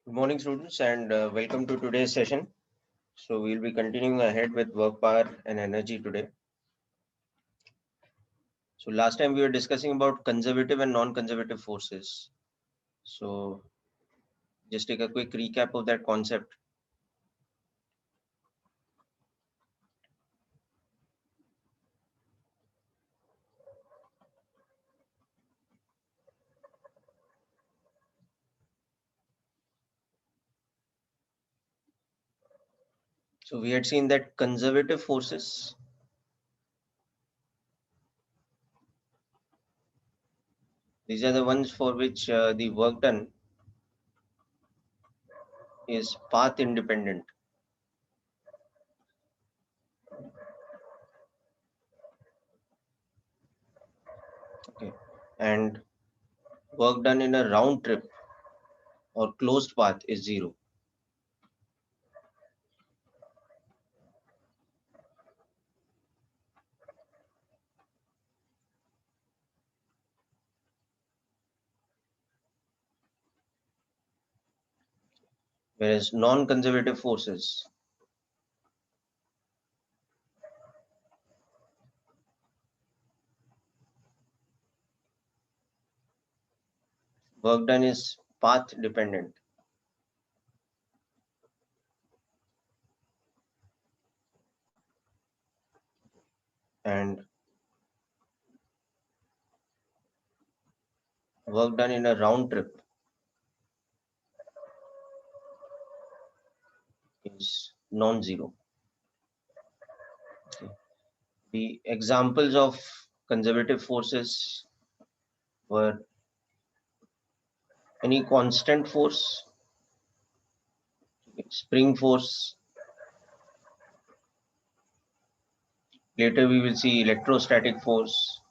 Good morning, students, and welcome to today's session. So we'll be continuing ahead with work power and energy today. So last time we were discussing about conservative and non-conservative forces. So just take a quick recap of that concept. So we had seen that conservative forces, these are the ones for which the work done is path independent. Okay, and work done in a round trip or closed path is zero. Whereas non-conservative forces, work done is path dependent. And work done in a round trip is non-zero. Okay. The examples of conservative forces were any constant force, spring force. Later we will see electrostatic force,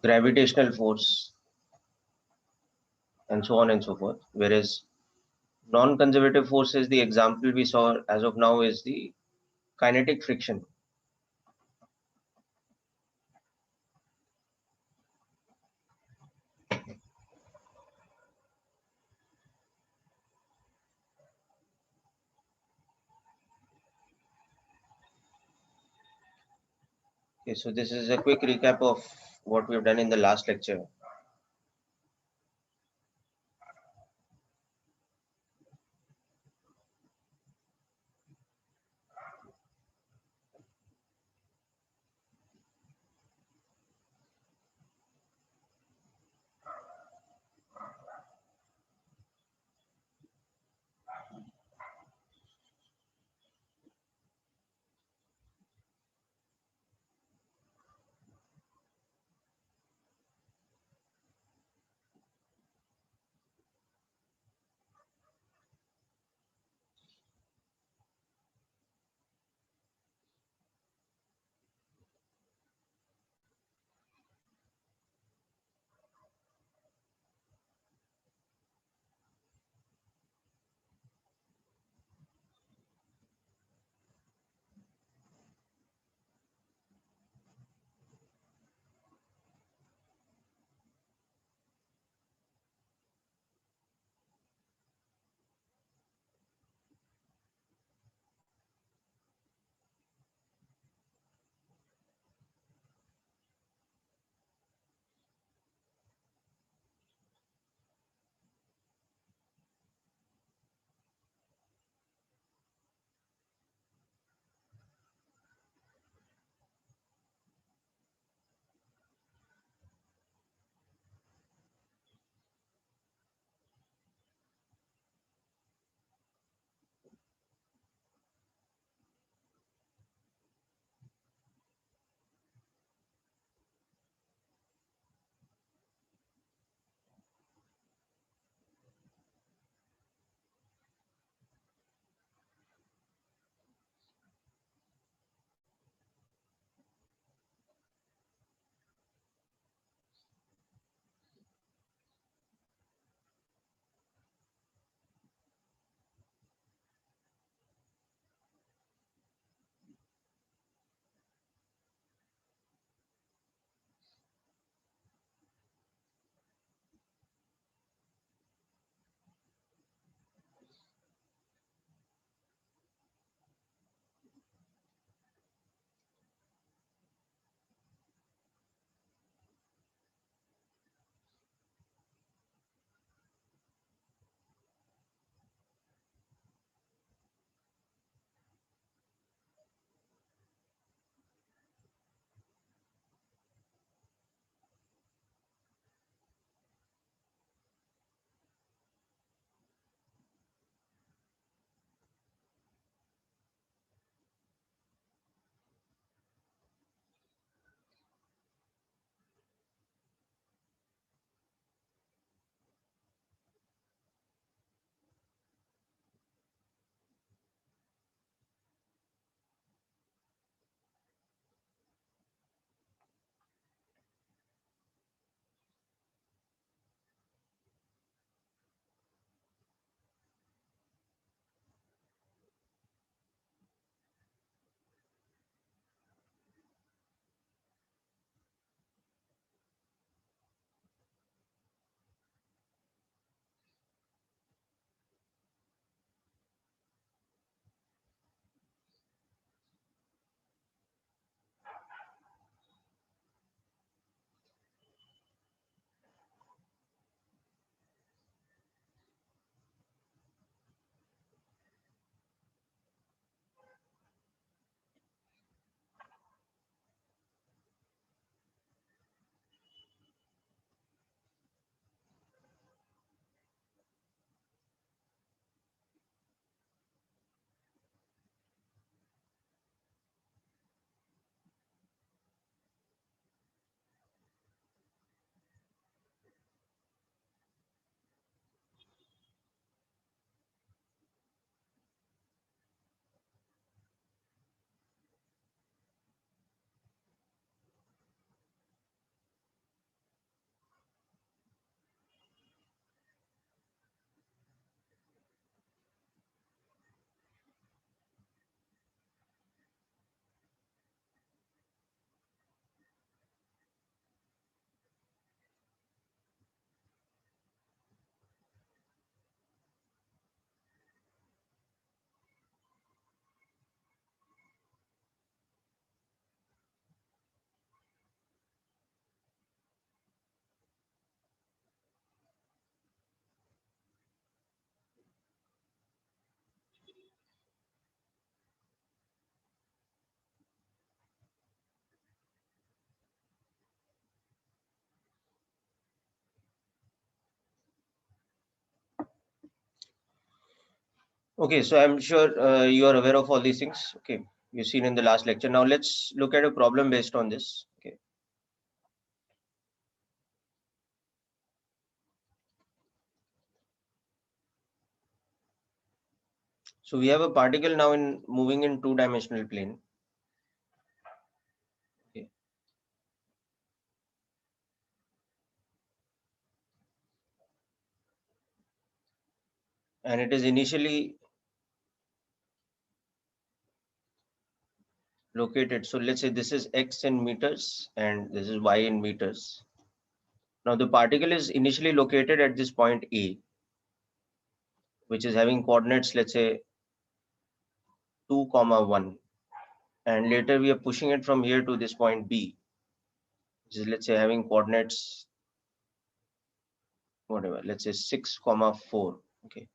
gravitational force, and so on and so forth. Whereas non-conservative forces, the example we saw as of now is the kinetic friction. Okay, so this is a quick recap of what we've done in the last lecture. Okay, so I'm sure you are aware of all these things. Okay, you've seen in the last lecture. Now let's look at a problem based on this. Okay. So we have a particle now in moving in two-dimensional plane. Okay. And it is initially located. So let's say this is x in meters and this is y in meters. Now the particle is initially located at this point A, which is having coordinates, let's say 2, 1. And later we are pushing it from here to this point B, which is, let's say, having coordinates, whatever, let's say 6, 4. Okay.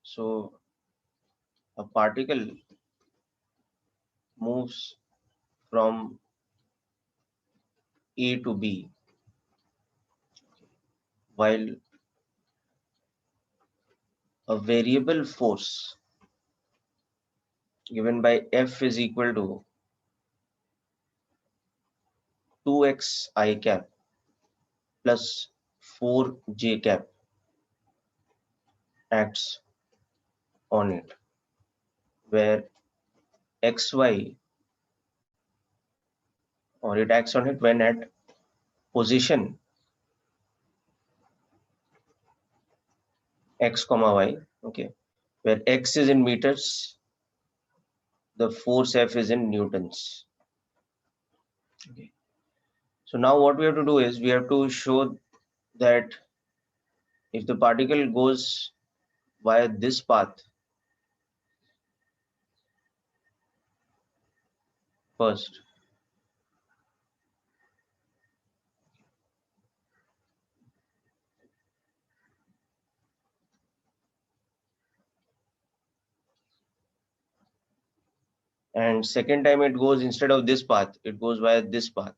So a particle moves from A to B while a variable force given by F is equal to 2x I cap plus 4j cap acts on it, where xy, or it acts on it when at position x comma y, okay, where x is in meters, the force F is in newtons. Okay. So now what we have to do is we have to show that if the particle goes via this path first, and second time it goes, instead of this path, it goes via this path.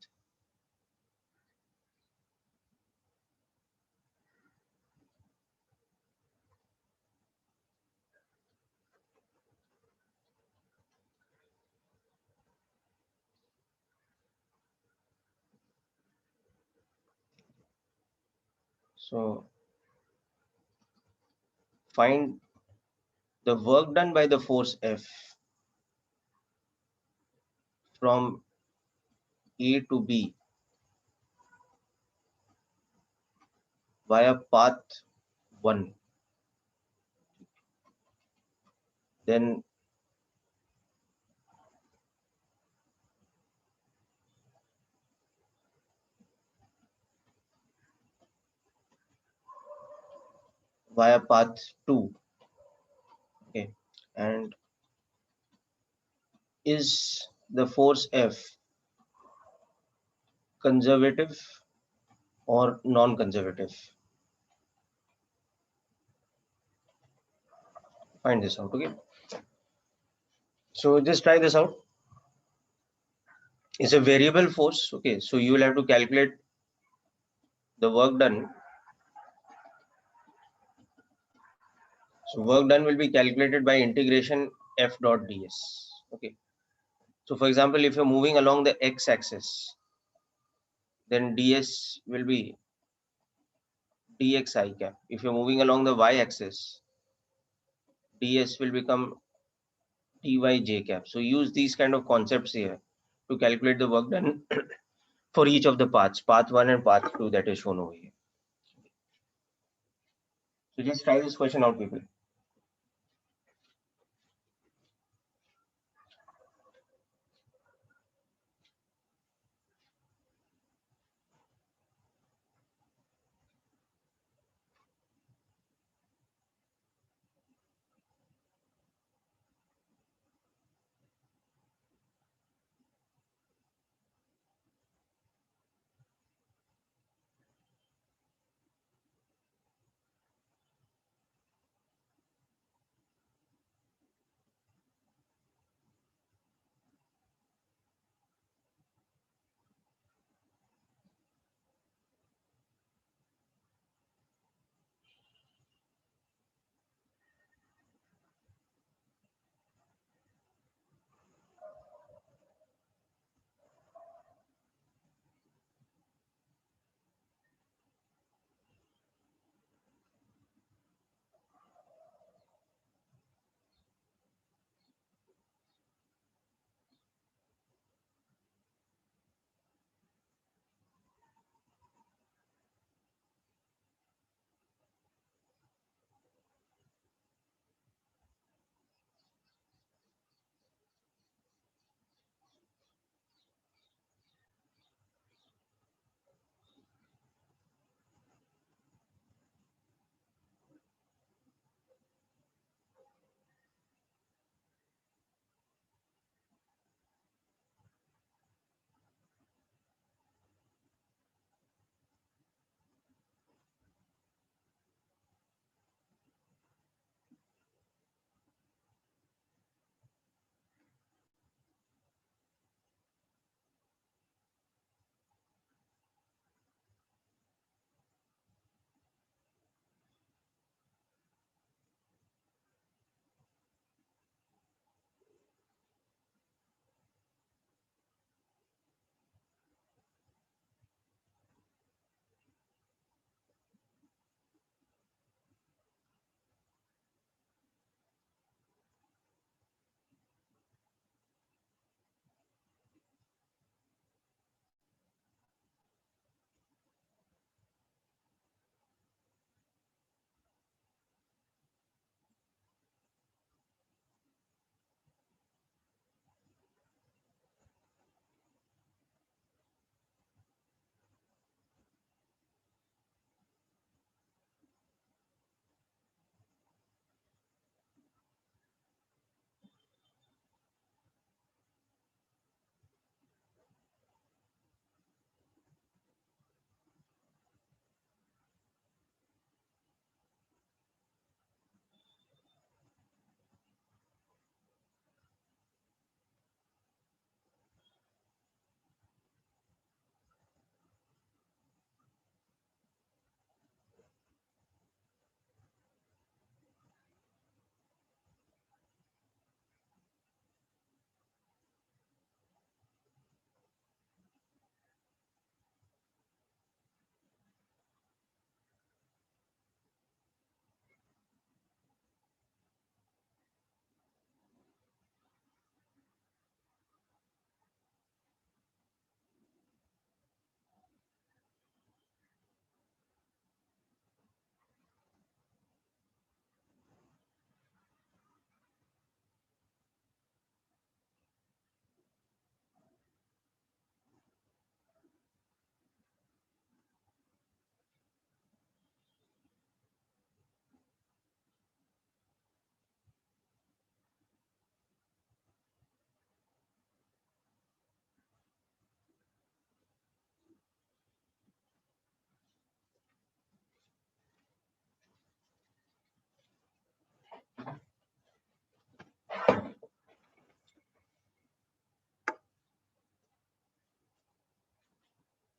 So find the work done by the force F from A to B via path 1, then via path 2. Okay. And is the force F conservative or non-conservative? Find this out. Okay. So just try this out. It's a variable force. Okay. So you will have to calculate the work done. So work done will be calculated by integration F dot ds. Okay. So for example, if you're moving along the x-axis, then ds will be dx I cap. If you're moving along the y-axis, ds will become dy j cap. So use these kind of concepts here to calculate the work done for each of the paths, path 1 and path 2 that is shown over here. So just try this question out, people.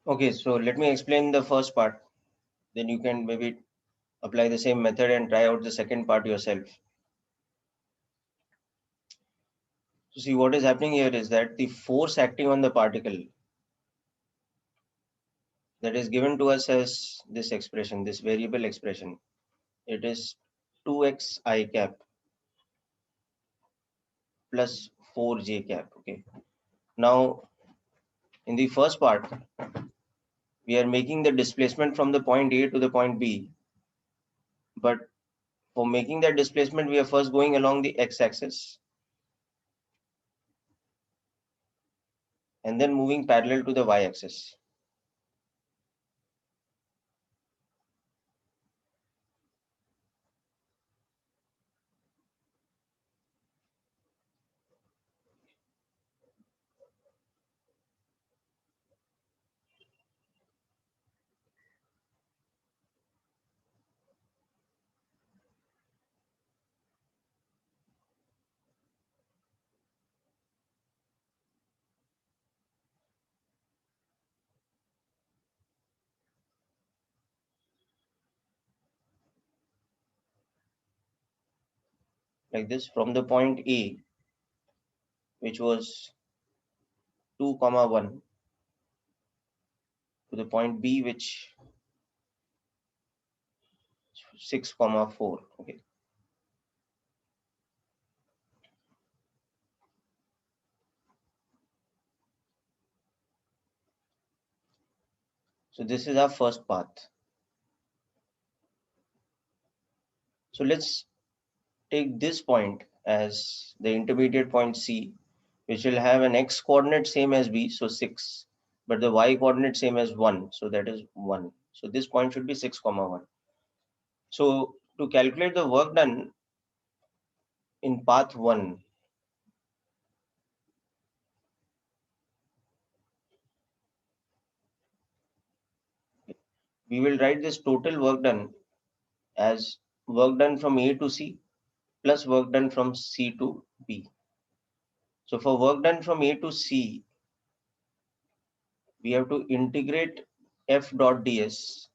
Okay, so let me explain the first part. Then you can maybe apply the same method and try out the second part yourself. So see, what is happening here is that the force acting on the particle, that is given to us as this expression, this variable expression, it is 2x I cap plus 4j cap. Okay. Now, in the first part, we are making the displacement from the point A to the point B. But for making that displacement, we are first going along the x-axis and then moving parallel to the y-axis. Like this, from the point A, which was 2 comma 1, to the point B, which 6 comma 4. Okay. So this is our first path. So let's take this point as the intermediate point C, which will have an x coordinate same as B, so 6, but the y coordinate same as 1, so that is 1. So this point should be 6 comma 1. So to calculate the work done in path 1, we will write this total work done as work done from A to C plus work done from C to B. So for work done from A to C, we have to integrate f dot ds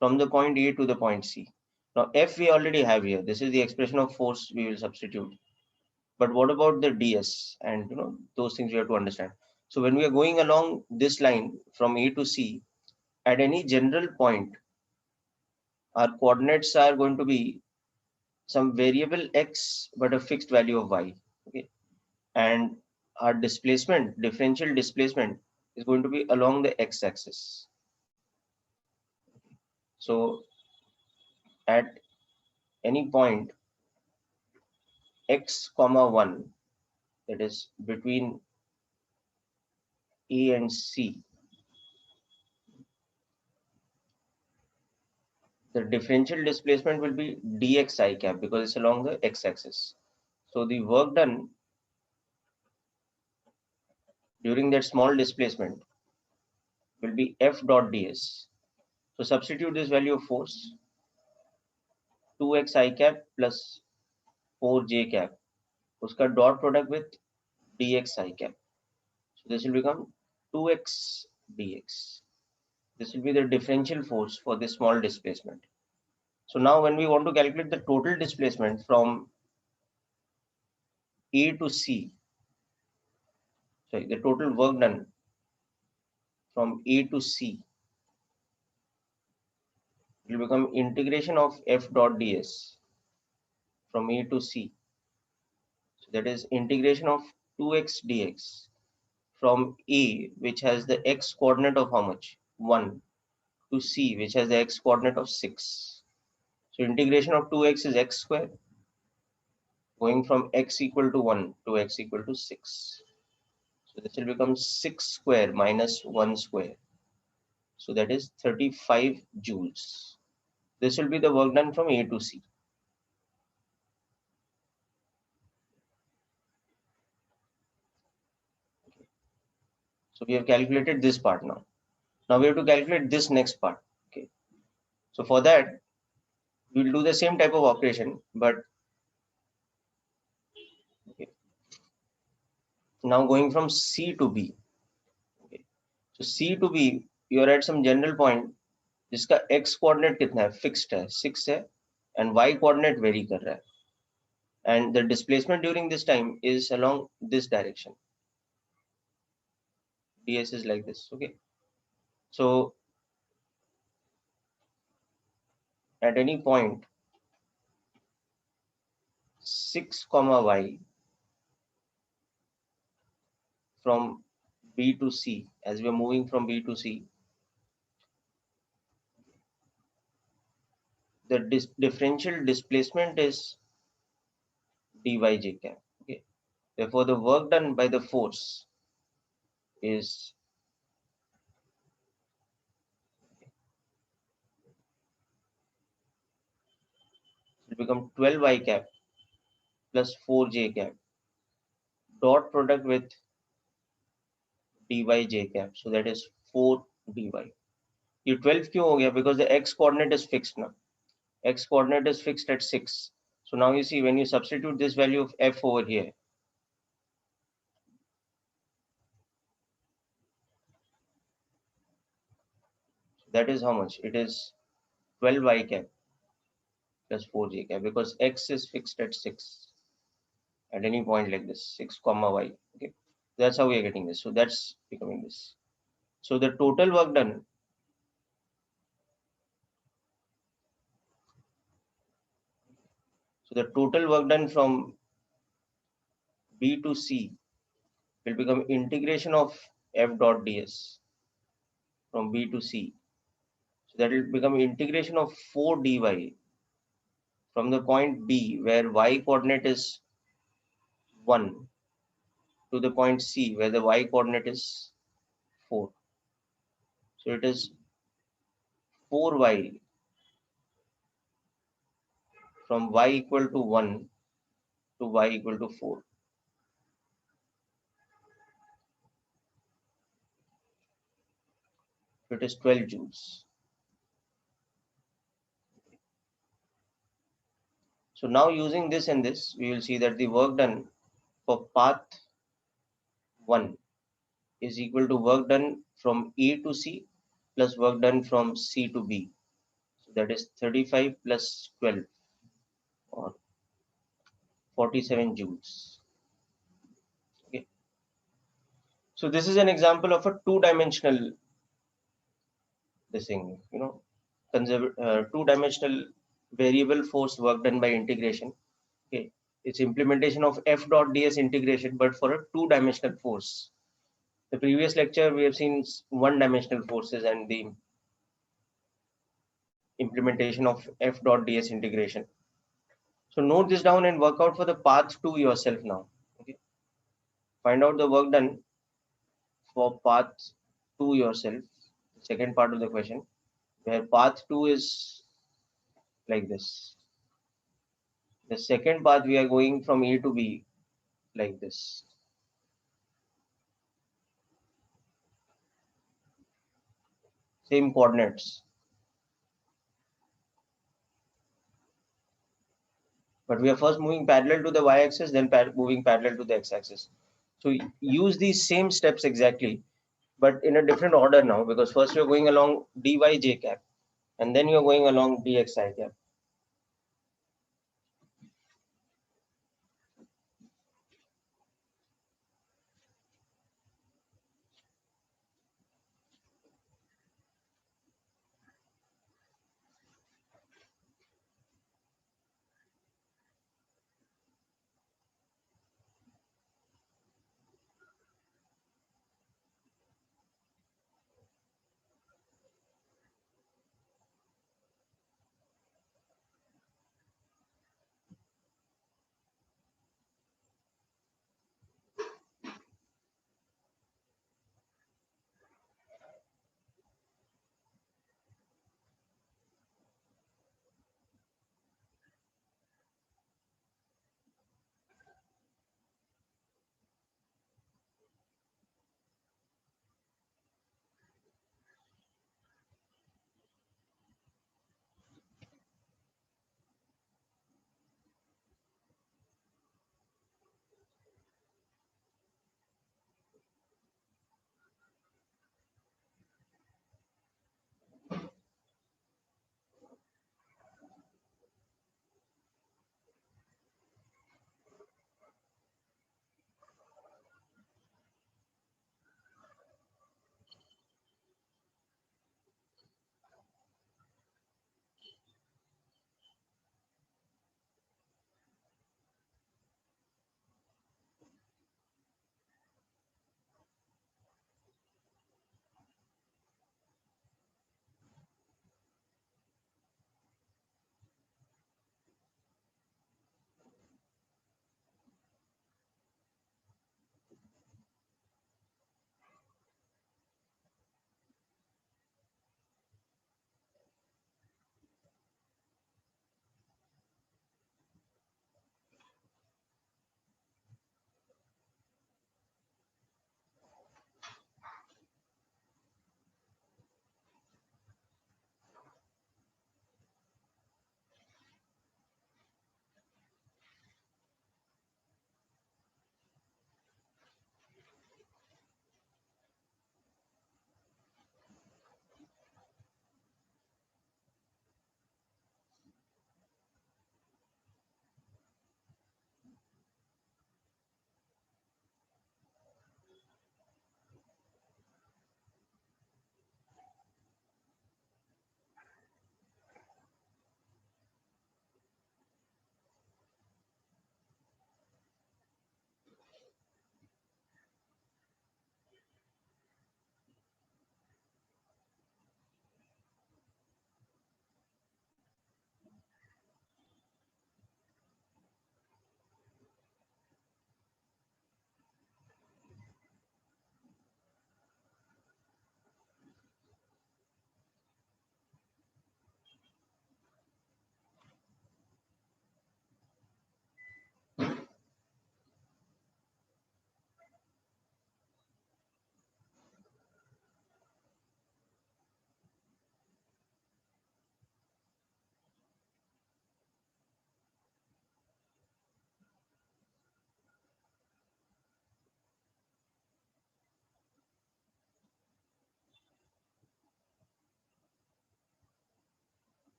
from the point A to the point C. Now f we already have here. This is the expression of force we will substitute. But what about the ds and those things we have to understand. So when we are going along this line from A to C, at any general point, our coordinates are going to be some variable x but a fixed value of y. Okay, and our displacement, differential displacement, is going to be along the x-axis. So at any point x comma 1, that is between A and C, the differential displacement will be dx I cap because it's along the x-axis. So the work done during that small displacement will be f dot ds. So substitute this value of force, 2x I cap plus 4j cap, uska dot product with dx I cap. So this will become 2x dx. This will be the differential force for this small displacement. So now when we want to calculate the total displacement from A to C, sorry, the total work done from A to C will become integration of f dot ds from A to C. So that is integration of 2x dx from A, which has the x coordinate of how much? 1, to C, which has the x coordinate of 6. So integration of 2x is x square, going from x equal to 1 to x equal to 6. So this will become 6 square minus 1 square. So that is 35 joules. This will be the work done from A to C. So we have calculated this part now. Now we have to calculate this next part. Okay. So for that, we will do the same type of operation, but okay, now going from C to B. Okay. So C to B, you are at some general point जिसका x coordinate कितना है, fixed है 6 है, and y coordinate very कर रहा है, and the displacement during this time is along this direction, ds is like this. Okay, so at any point 6 comma y from b to c, as we are moving from b to c, the differential displacement is dyj cap. Okay, therefore the work done by the force is will become 12y cap plus 4j cap dot product with dyj cap, so that is 4 dy. ये 12 क्यों हो गया? Because the x coordinate is fixed now. X coordinate is fixed at 6. So now you see when you substitute this value of f over here, that is how much? It is 12y cap plus 4j cap, because x is fixed at 6 at any point like this, 6 comma y. Okay, that's how we are getting this. So that's becoming this. So the total work done, from b to c will become integration of f dot ds from b to c. So that will become integration of 4 dy from the point b where y coordinate is 1 to the point c where the y coordinate is 4. So it is 4y from y equal to 1 to y equal to 4. So it is 12 joules. So now using this and this, we will see that the work done for path 1 is equal to work done from A to C plus work done from C to B. So that is 35 plus 12 or 47 joules. Okay. So this is an example of a two-dimensional two-dimensional variable force work done by integration. Okay, it's implementation of f dot ds integration, but for a two-dimensional force. The previous lecture we have seen one-dimensional forces and the implementation of f dot ds integration. So note this down and work out for the path 2 yourself now. Okay, find out the work done for path 2 yourself. The second part of the question, where path 2 is like this. The second path we are going from A to B like this. Same coordinates. But we are first moving parallel to the y-axis, then moving parallel to the x-axis. So use these same steps exactly, but in a different order now, because first you're going along dyj cap, and then you're going along dxi cap.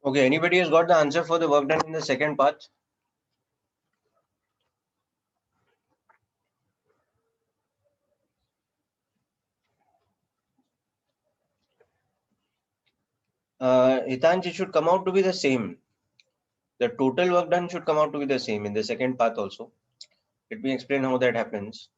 Okay, anybody has got the answer for the work done in the second part? Hitansh, it should come out to be the same. The total work done should come out to be the same in the second path also. Let me explain how that happens.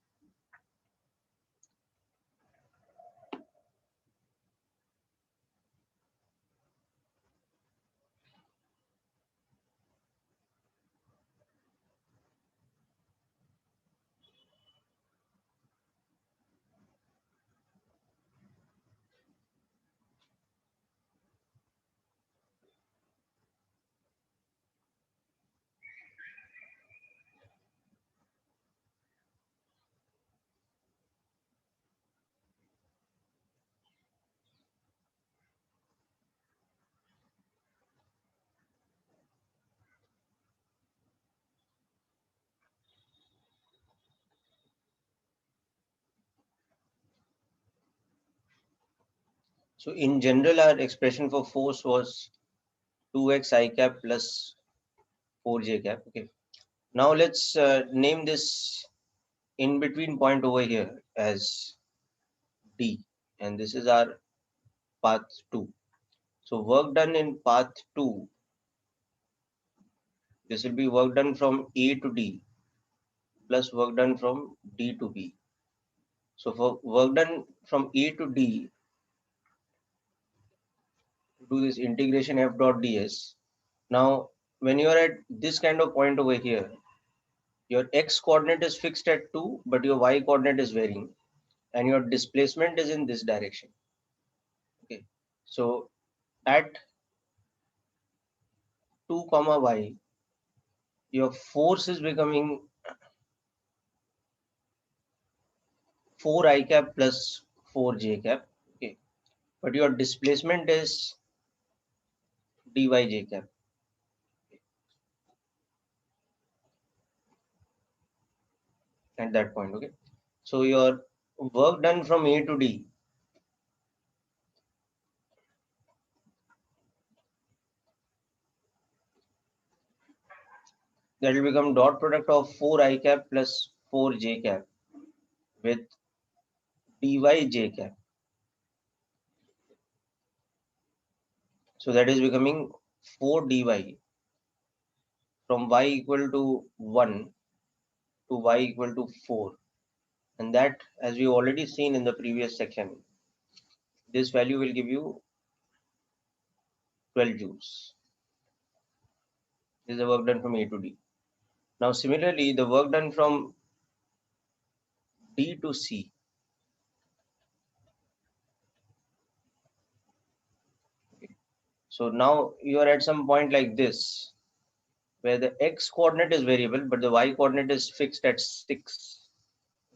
So in general, our expression for force was 2x I cap plus 4j cap. Okay. Now let's name this in between point over here as D, and this is our path 2. So work done in path 2, this will be work done from A to D plus work done from D to B. So for work done from A to D, do this integration f dot ds. Now, when you are at this kind of point over here, your x coordinate is fixed at 2, but your y coordinate is varying, and your displacement is in this direction. Okay. So at 2 comma y, your force is becoming 4 I cap plus 4 j cap. Okay. But your displacement is dy j cap at that point. Okay. So your work done from A to D, that will become dot product of 4 I cap plus 4 j cap with dy j cap. So that is becoming 4 dy from y equal to 1 to y equal to 4. And that, as we already seen in the previous section, this value will give you 12 joules. This is the work done from A to D. Now, similarly, the work done from D to C. So now you are at some point like this, where the x coordinate is variable, but the y coordinate is fixed at 6.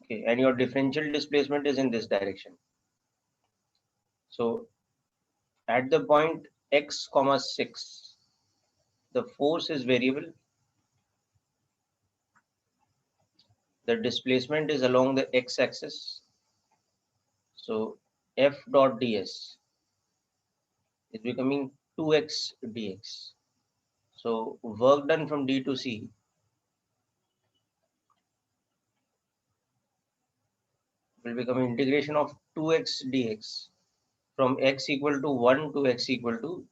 Okay, and your differential displacement is in this direction. So at the point x comma 6, the force is variable, the displacement is along the x-axis. So f dot ds is becoming 2x dx. So work done from D to C will become integration of 2x dx from x equal to 1 to x equal to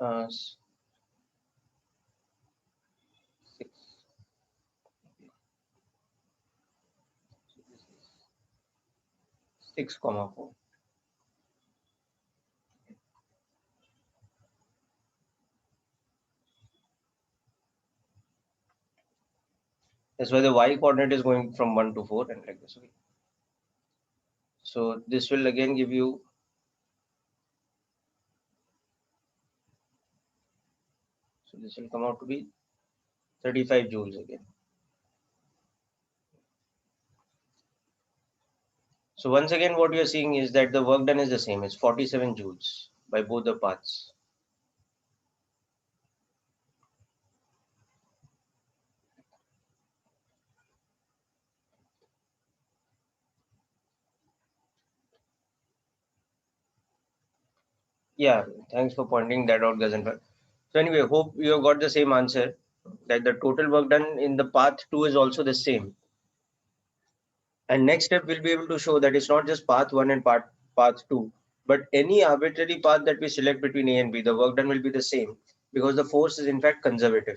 uh, 6. 6 comma 4. That's why the y coordinate is going from 1 to 4 and like this. Okay. So this will again give you, so this will come out to be 35 joules again. So once again, what you are seeing is that the work done is the same. It's 47 joules by both the paths. Yeah, thanks for pointing that out, Gazenfar. So anyway, hope you have got the same answer, that the total work done in the path 2 is also the same. And next step we'll be able to show that it's not just path 1 and path 2, but any arbitrary path that we select between A and B, the work done will be the same, because the force is in fact conservative.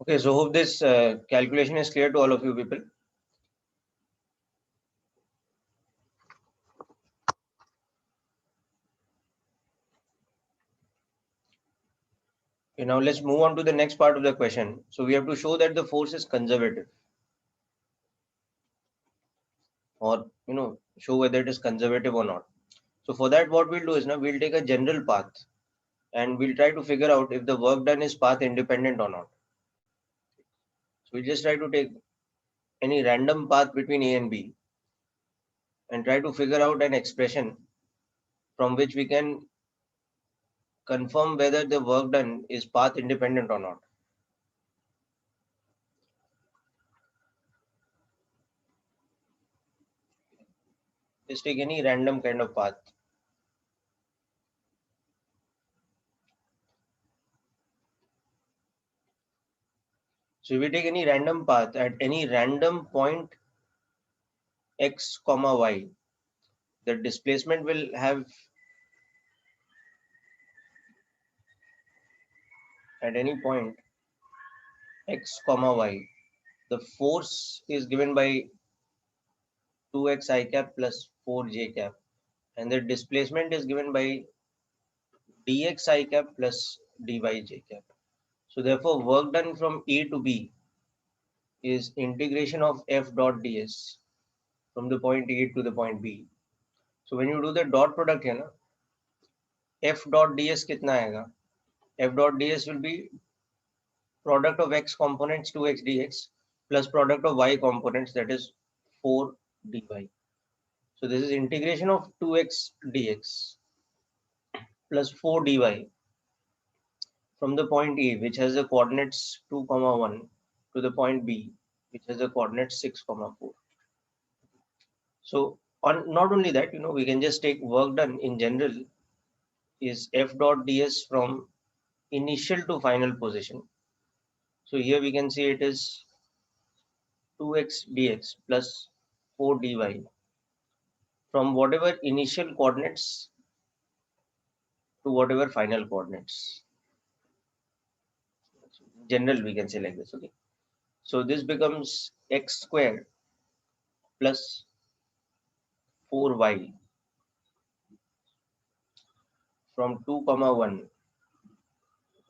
Okay, so hope this calculation is clear to all of you people. Okay, now let's move on to the next part of the question. So we have to show that the force is conservative, or show whether it is conservative or not. So for that, what we'll do is now we'll take a general path and we'll try to figure out if the work done is path independent or not. We just try to take any random path between A and B and try to figure out an expression from which we can confirm whether the work done is path independent or not. Just take any random kind of path. So if we take any random path at any random point x comma y, the displacement will have at any point x comma y, the force is given by 2x I cap plus 4j cap, and the displacement is given by dx I cap plus dy j cap. So therefore, work done from A to B is integration of f dot ds from the point A to the point B. So when you do the dot product here, na, f dot ds kitna aega? F dot ds will be product of x components 2x dx plus product of y components, that is 4 dy. So this is integration of 2x dx plus 4 dy from the point A, which has the coordinates 2 comma 1, to the point B, which has the coordinates 6 comma 4. So on not only that, we can just take work done in general is f dot ds from initial to final position. So here we can see it is 2x dx plus 4 dy from whatever initial coordinates to whatever final coordinates. General, we can say like this. Okay. So this becomes x squared plus 4y from 2 comma 1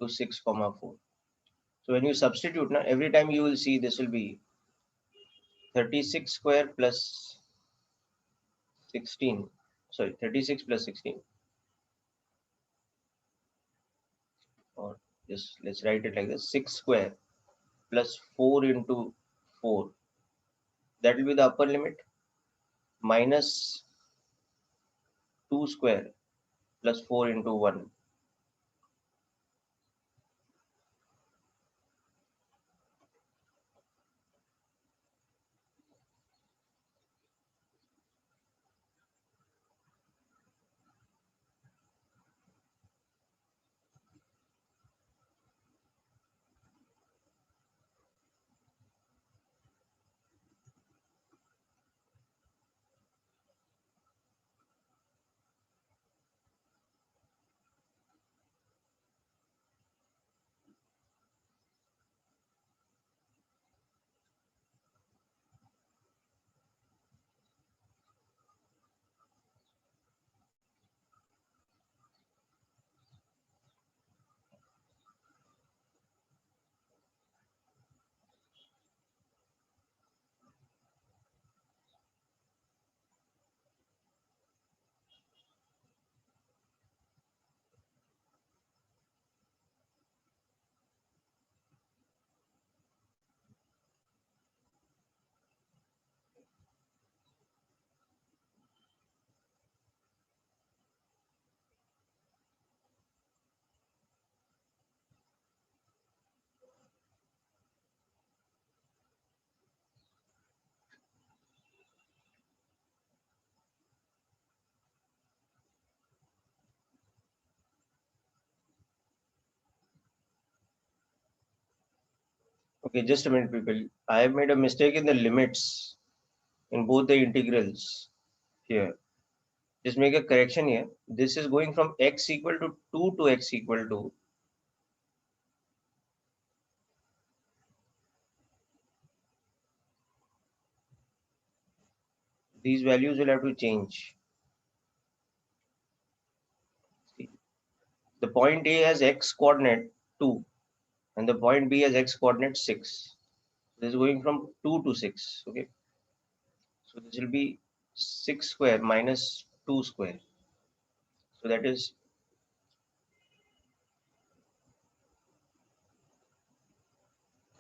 to 6 comma 4. So when you substitute now, every time you will see this will be 36 square plus 16. Sorry, 36 plus 16. Or just let's write it like this: 6 square plus 4 into 4. That will be the upper limit, minus 2 square plus 4 into 1. Okay, just a minute, people. I have made a mistake in the limits in both the integrals here. Just make a correction here. This is going from x equal to 2 to x equal to these values will have to change. See, the point A has x coordinate 2 and the point B has x coordinate 6. This is going from 2 to 6. Okay. So this will be 6 square minus 2 square. So that is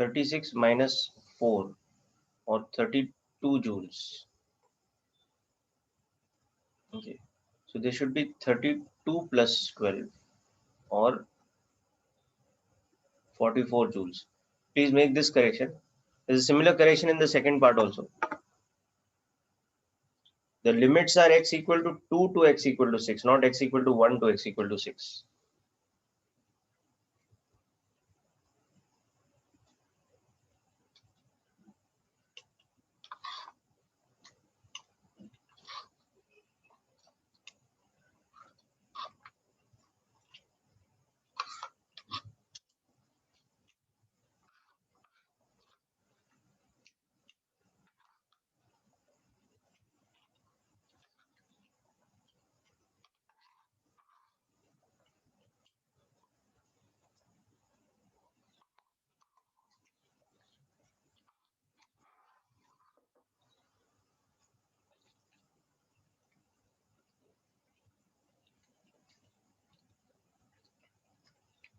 36 minus 4 or 32 joules. Okay, so this should be 32 plus 12 or 44 joules. Please make this correction. There is a similar correction in the second part also. The limits are x equal to 2 to x equal to 6, not x equal to 1 to x equal to 6.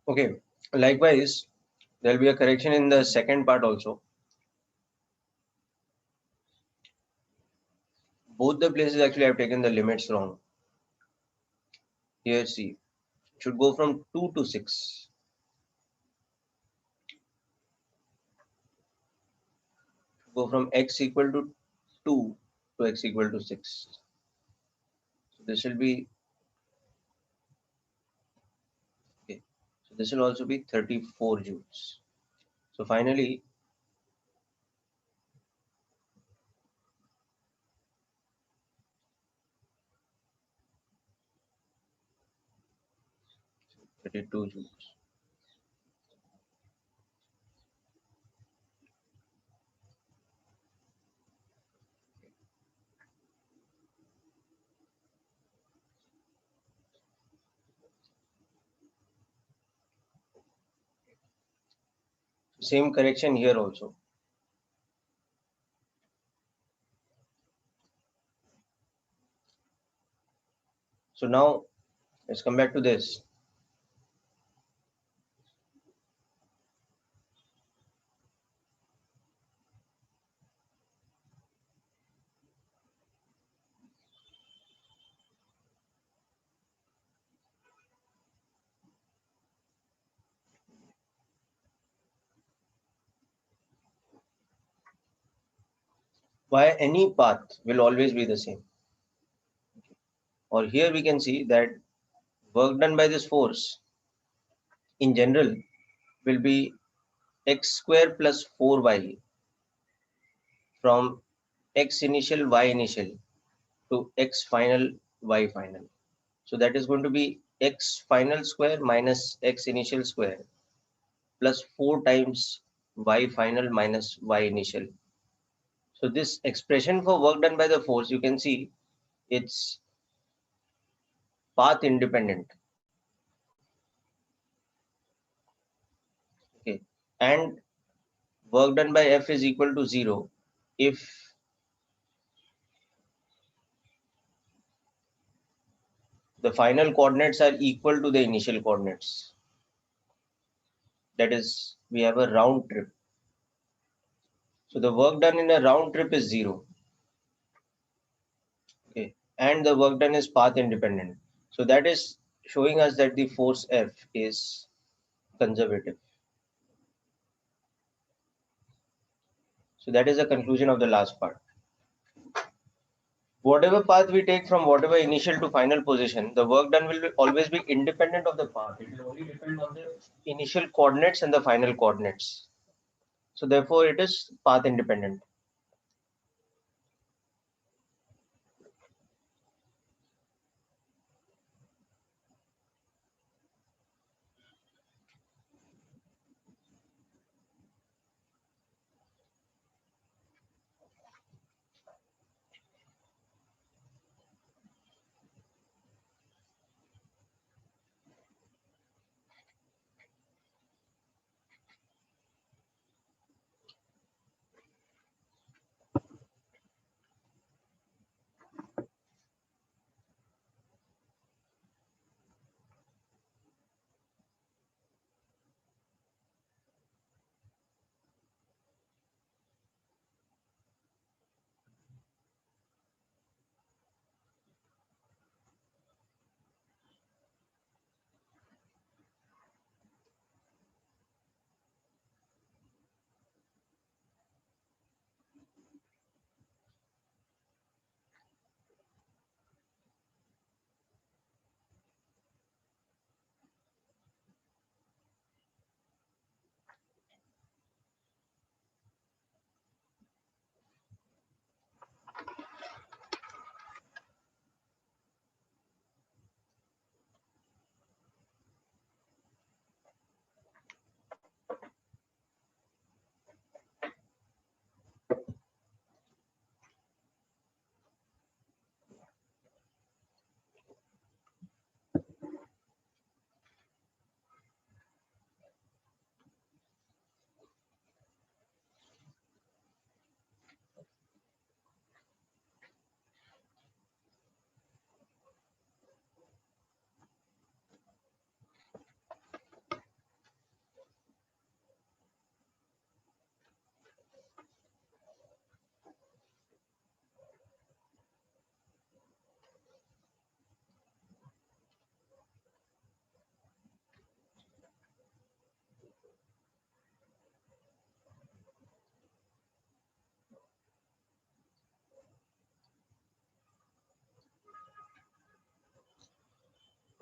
Okay, likewise, there will be a correction in the second part also. Both the places actually I have taken the limits wrong. Here, see, it should go from 2 to 6. Go from x equal to 2 to x equal to 6. So this will be, okay, so this will also be 34 joules. So finally, 32 joules. Same correction here also. So now let's come back to this. Why any path will always be the same. Or here we can see that work done by this force in general will be x square plus 4y from x initial y initial to x final y final. So that is going to be x final square minus x initial square plus 4 times y final minus y initial. So this expression for work done by the force, you can see it's path independent. Okay, and work done by F is equal to 0 if the final coordinates are equal to the initial coordinates. That is, we have a round trip. So the work done in a round trip is 0. Okay, and the work done is path independent. So that is showing us that the force F is conservative. So that is the conclusion of the last part. Whatever path we take from whatever initial to final position, the work done will always be independent of the path. It will only depend on the initial coordinates and the final coordinates. So therefore, it is path independent.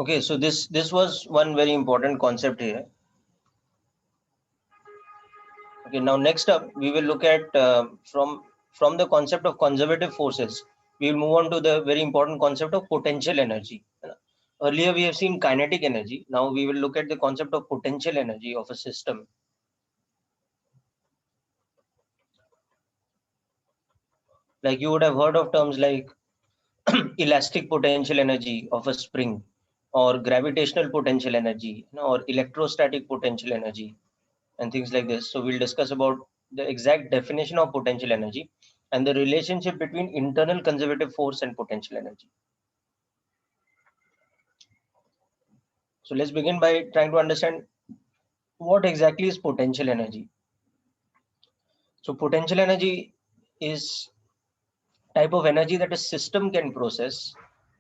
Okay, so this was one very important concept here. Okay, now next up we will look at from the concept of conservative forces, we will move on to the very important concept of potential energy. Earlier we have seen kinetic energy. Now we will look at the concept of potential energy of a system. Like you would have heard of terms like elastic potential energy of a spring, or gravitational potential energy, or electrostatic potential energy, and things like this. So we'll discuss about the exact definition of potential energy and the relationship between internal conservative force and potential energy. So let's begin by trying to understand what exactly is potential energy. So potential energy is type of energy that a system can process,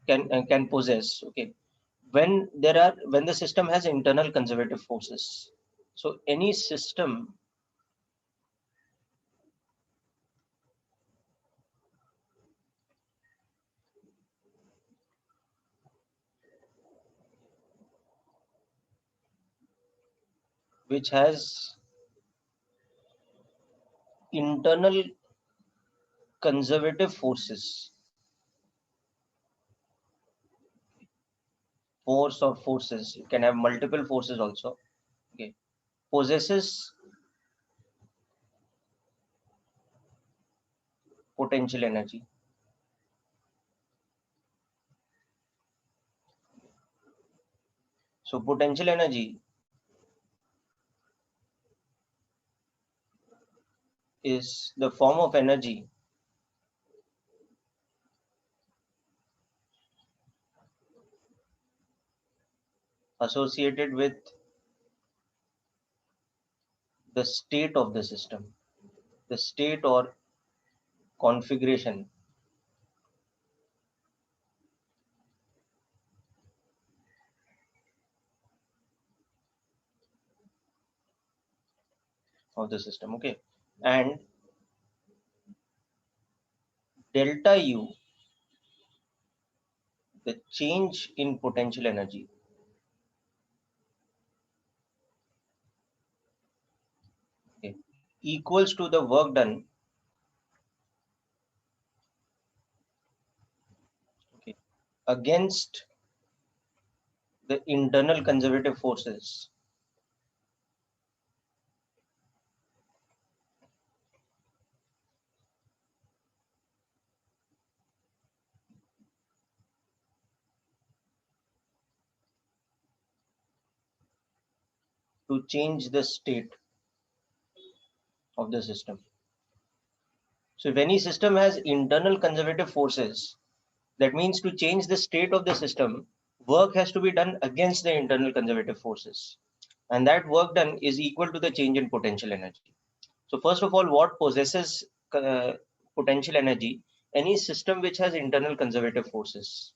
can possess. Okay, when the system has internal conservative forces. So any system which has internal conservative forces, force or forces, you can have multiple forces also. Okay, possesses potential energy. So potential energy is the form of energy associated with the state of the system, the state or configuration of the system. Okay, and delta U, the change in potential energy, okay, equals to the work done, okay, against the internal conservative forces to change the state of the system. So if any system has internal conservative forces, that means to change the state of the system, work has to be done against the internal conservative forces. And that work done is equal to the change in potential energy. So first of all, what possesses potential energy? Any system which has internal conservative forces.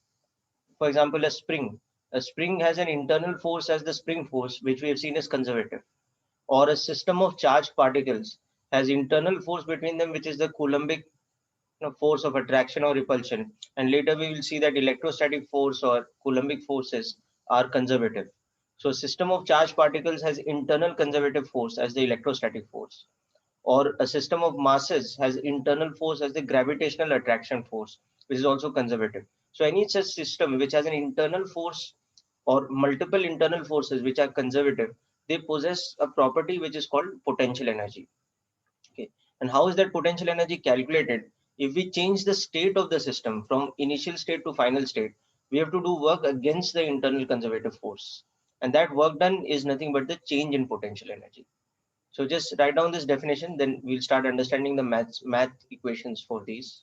For example, a spring. A spring has an internal force as the spring force, which we have seen is conservative. Or a system of charged particles has internal force between them, which is the Coulombic force of attraction or repulsion. And later we will see that electrostatic force or Coulombic forces are conservative. So a system of charged particles has internal conservative force as the electrostatic force, or a system of masses has internal force as the gravitational attraction force, which is also conservative. So any such system which has an internal force or multiple internal forces which are conservative, they possess a property which is called potential energy. Okay, and how is that potential energy calculated? If we change the state of the system from initial state to final state, we have to do work against the internal conservative force, and that work done is nothing but the change in potential energy. So just write down this definition, then we'll start understanding the math equations for these.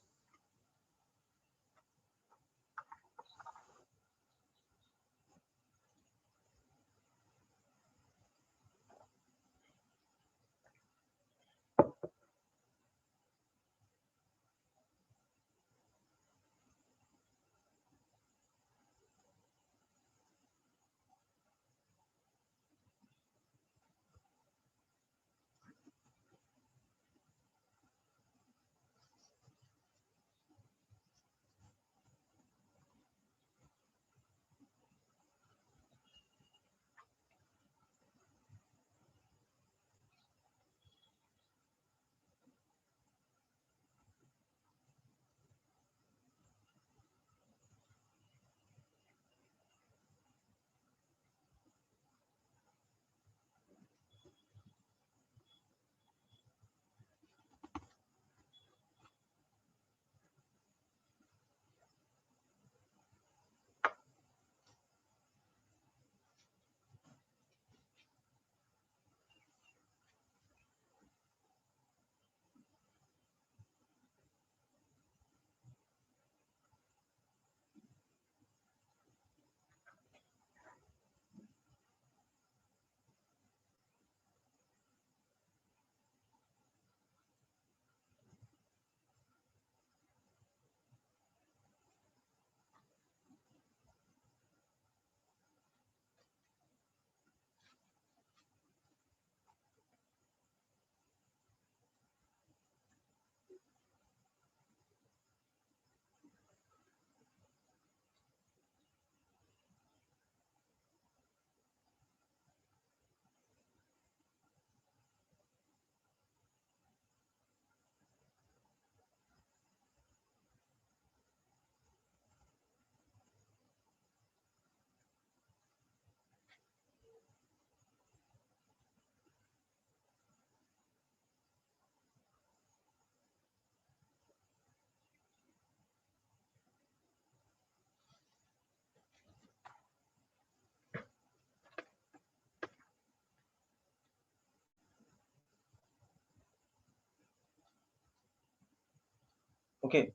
Okay,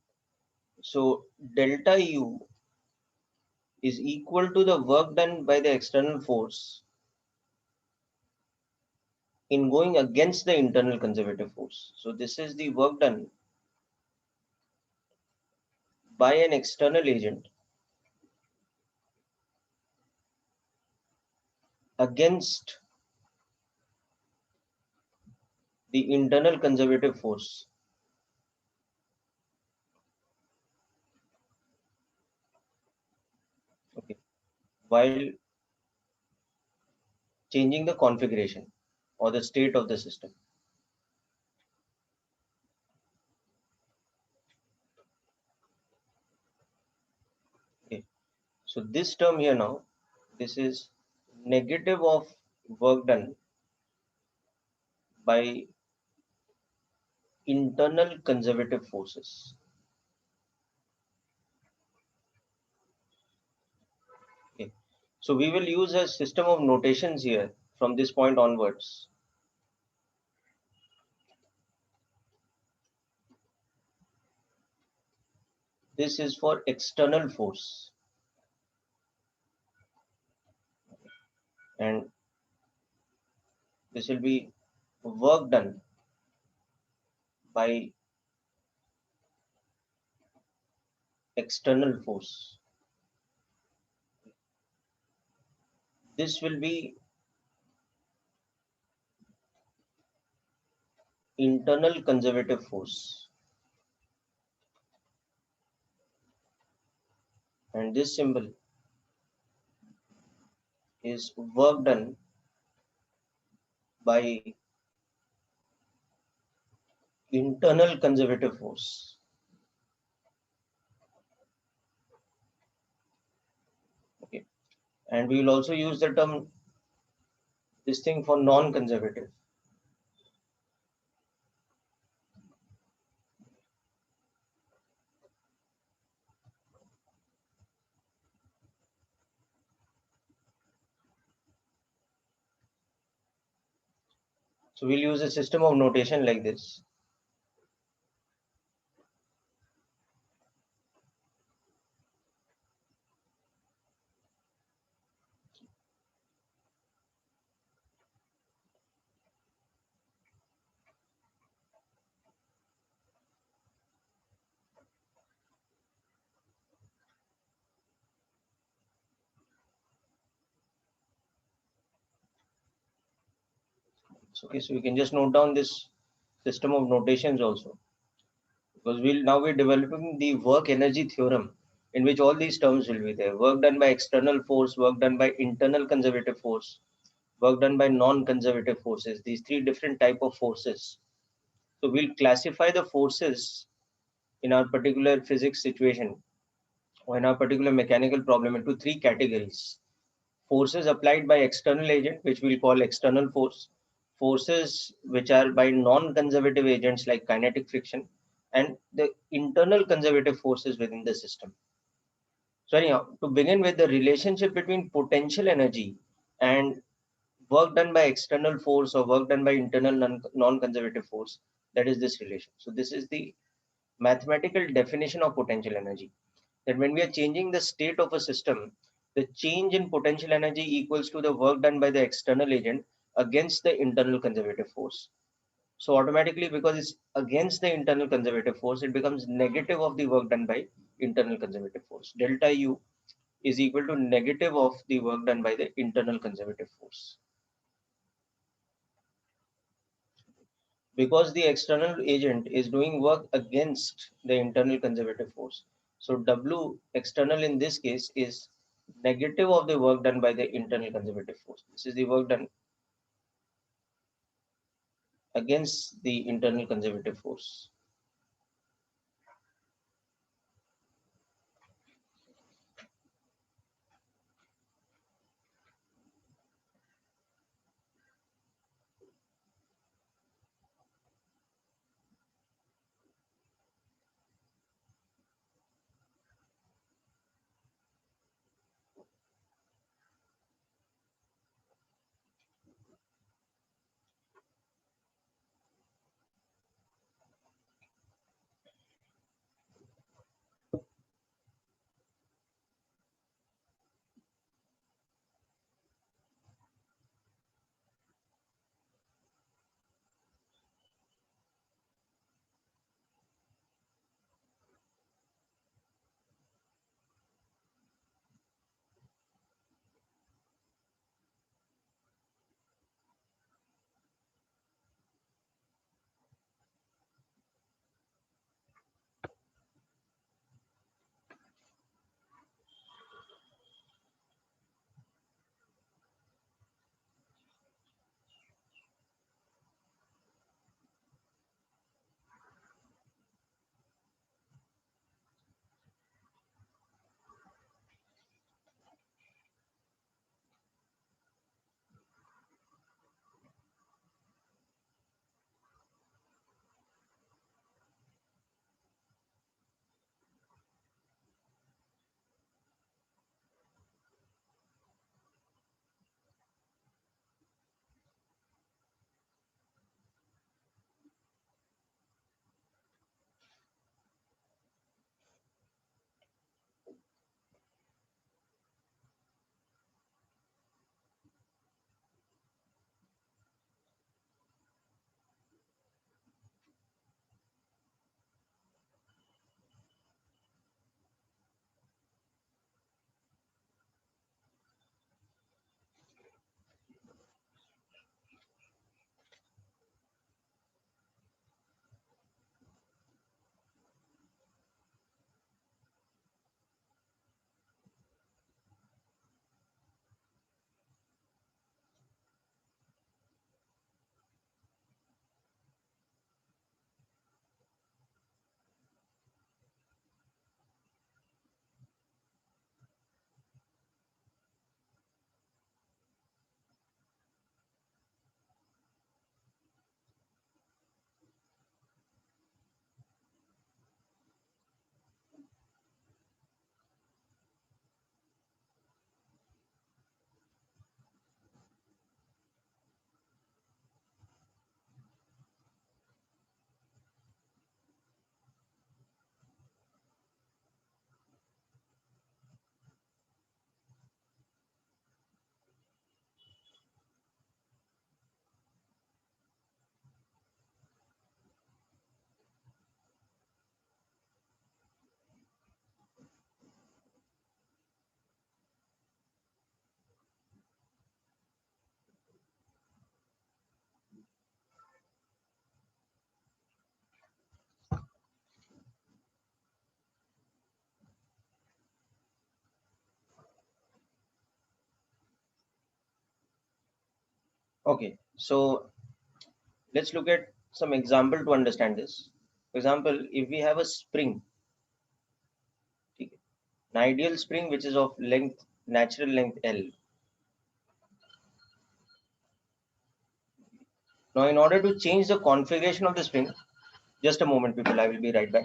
so delta U is equal to the work done by the external force in going against the internal conservative force. So this is the work done by an external agent against the internal conservative force. Okay, while changing the configuration or the state of the system. Okay, so this term here now, this is negative of work done by internal conservative forces. Okay, so we will use a system of notations here from this point onwards. This is for external force, and this will be work done by external force. This will be internal conservative force, and this symbol is work done by internal conservative force. Okay, and we will also use the term this thing for non-conservative. So we'll use a system of notation like this. So, okay, so we can just note down this system of notations also, because we're developing the work energy theorem in which all these terms will be there. Work done by external force, work done by internal conservative force, work done by non-conservative forces. These three different type of forces. So we'll classify the forces in our particular physics situation or in our particular mechanical problem into three categories: forces applied by external agent, which we'll call external force; forces which are by non-conservative agents like kinetic friction; and the internal conservative forces within the system. So anyhow, to begin with, the relationship between potential energy and work done by external force or work done by internal non-conservative force, that is this relation. So this is the mathematical definition of potential energy, that when we are changing the state of a system, the change in potential energy equals to the work done by the external agent against the internal conservative force. So automatically, because it's against the internal conservative force, it becomes negative of the work done by internal conservative force. Delta U is equal to negative of the work done by the internal conservative force. Because the external agent is doing work against the internal conservative force. So W external in this case is negative of the work done by the internal conservative force. This is the work done against the internal conservative force. Okay, so let's look at some example to understand this. For example, if we have a spring, an ideal spring which is of length, natural length L. Now, in order to change the configuration of the spring, just a moment, people, I will be right back.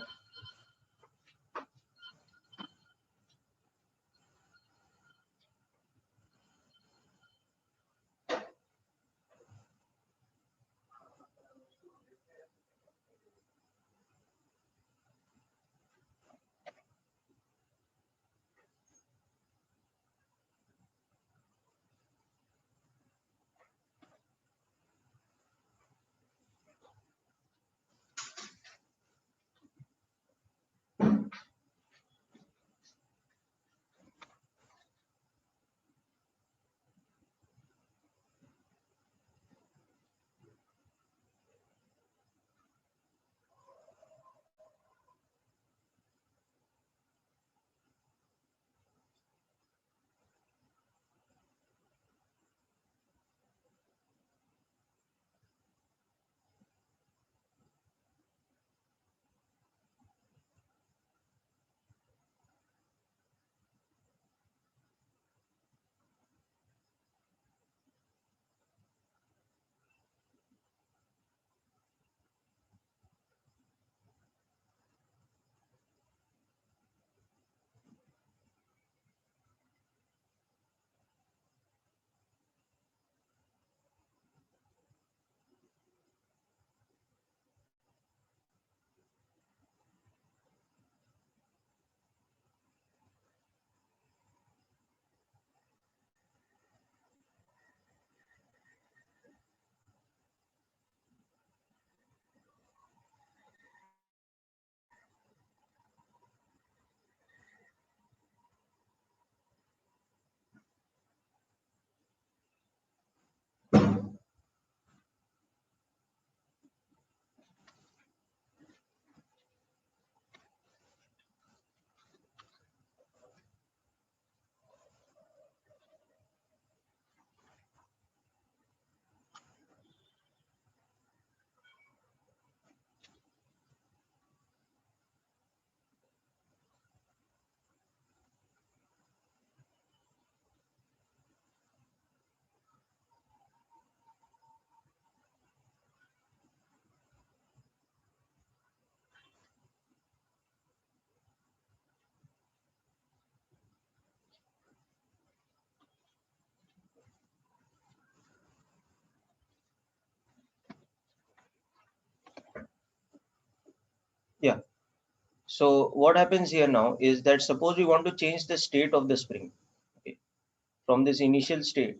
Yeah. So what happens here now is that suppose we want to change the state of the spring, okay, from this initial state.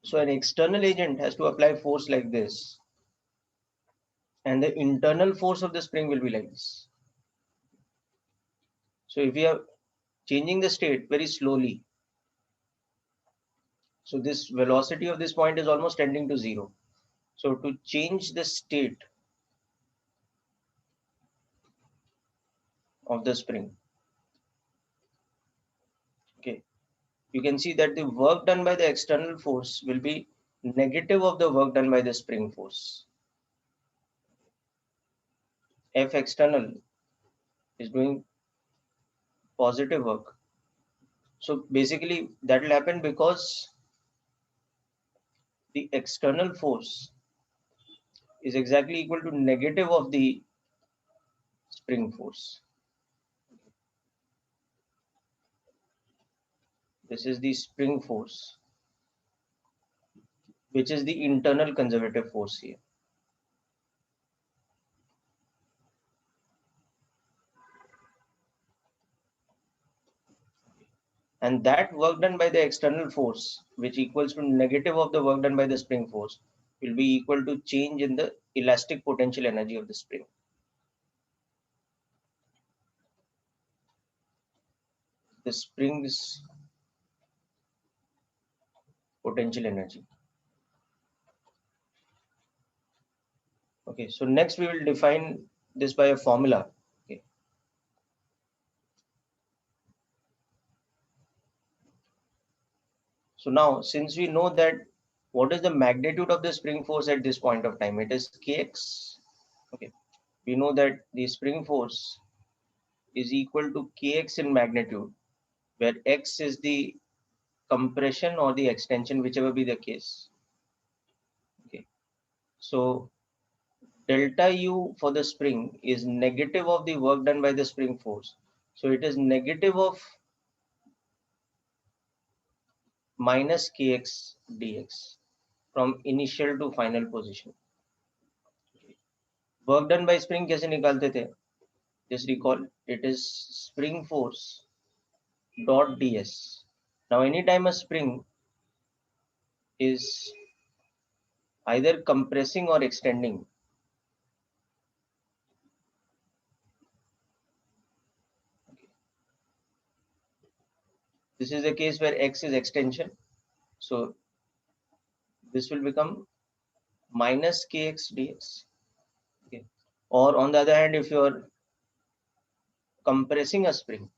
So an external agent has to apply force like this, and the internal force of the spring will be like this. So if we are changing the state very slowly, so this velocity of this point is almost tending to zero. So to change the state of the spring, okay, you can see that the work done by the external force will be negative of the work done by the spring force. F external is doing positive work. So basically that will happen because the external force is exactly equal to negative of the spring force. This is the spring force, which is the internal conservative force here. And that work done by the external force, which equals to negative of the work done by the spring force, will be equal to change in the elastic potential energy of the spring. The spring's potential energy. Okay, so next we will define this by a formula. Okay. So now, since we know that what is the magnitude of the spring force at this point of time, it is kx. Okay, we know that the spring force is equal to kx in magnitude, where x is the compression or the extension, whichever be the case. Okay, so delta u for the spring is negative of the work done by the spring force. So it is negative of minus kx dx from initial to final position. Work done by spring कैसे निकालते थे? Just recall, it is spring force dot ds. Now anytime a spring is either compressing or extending, this is the case where x is extension, so this will become minus kx dx. Okay. Or on the other hand, if you are compressing a spring,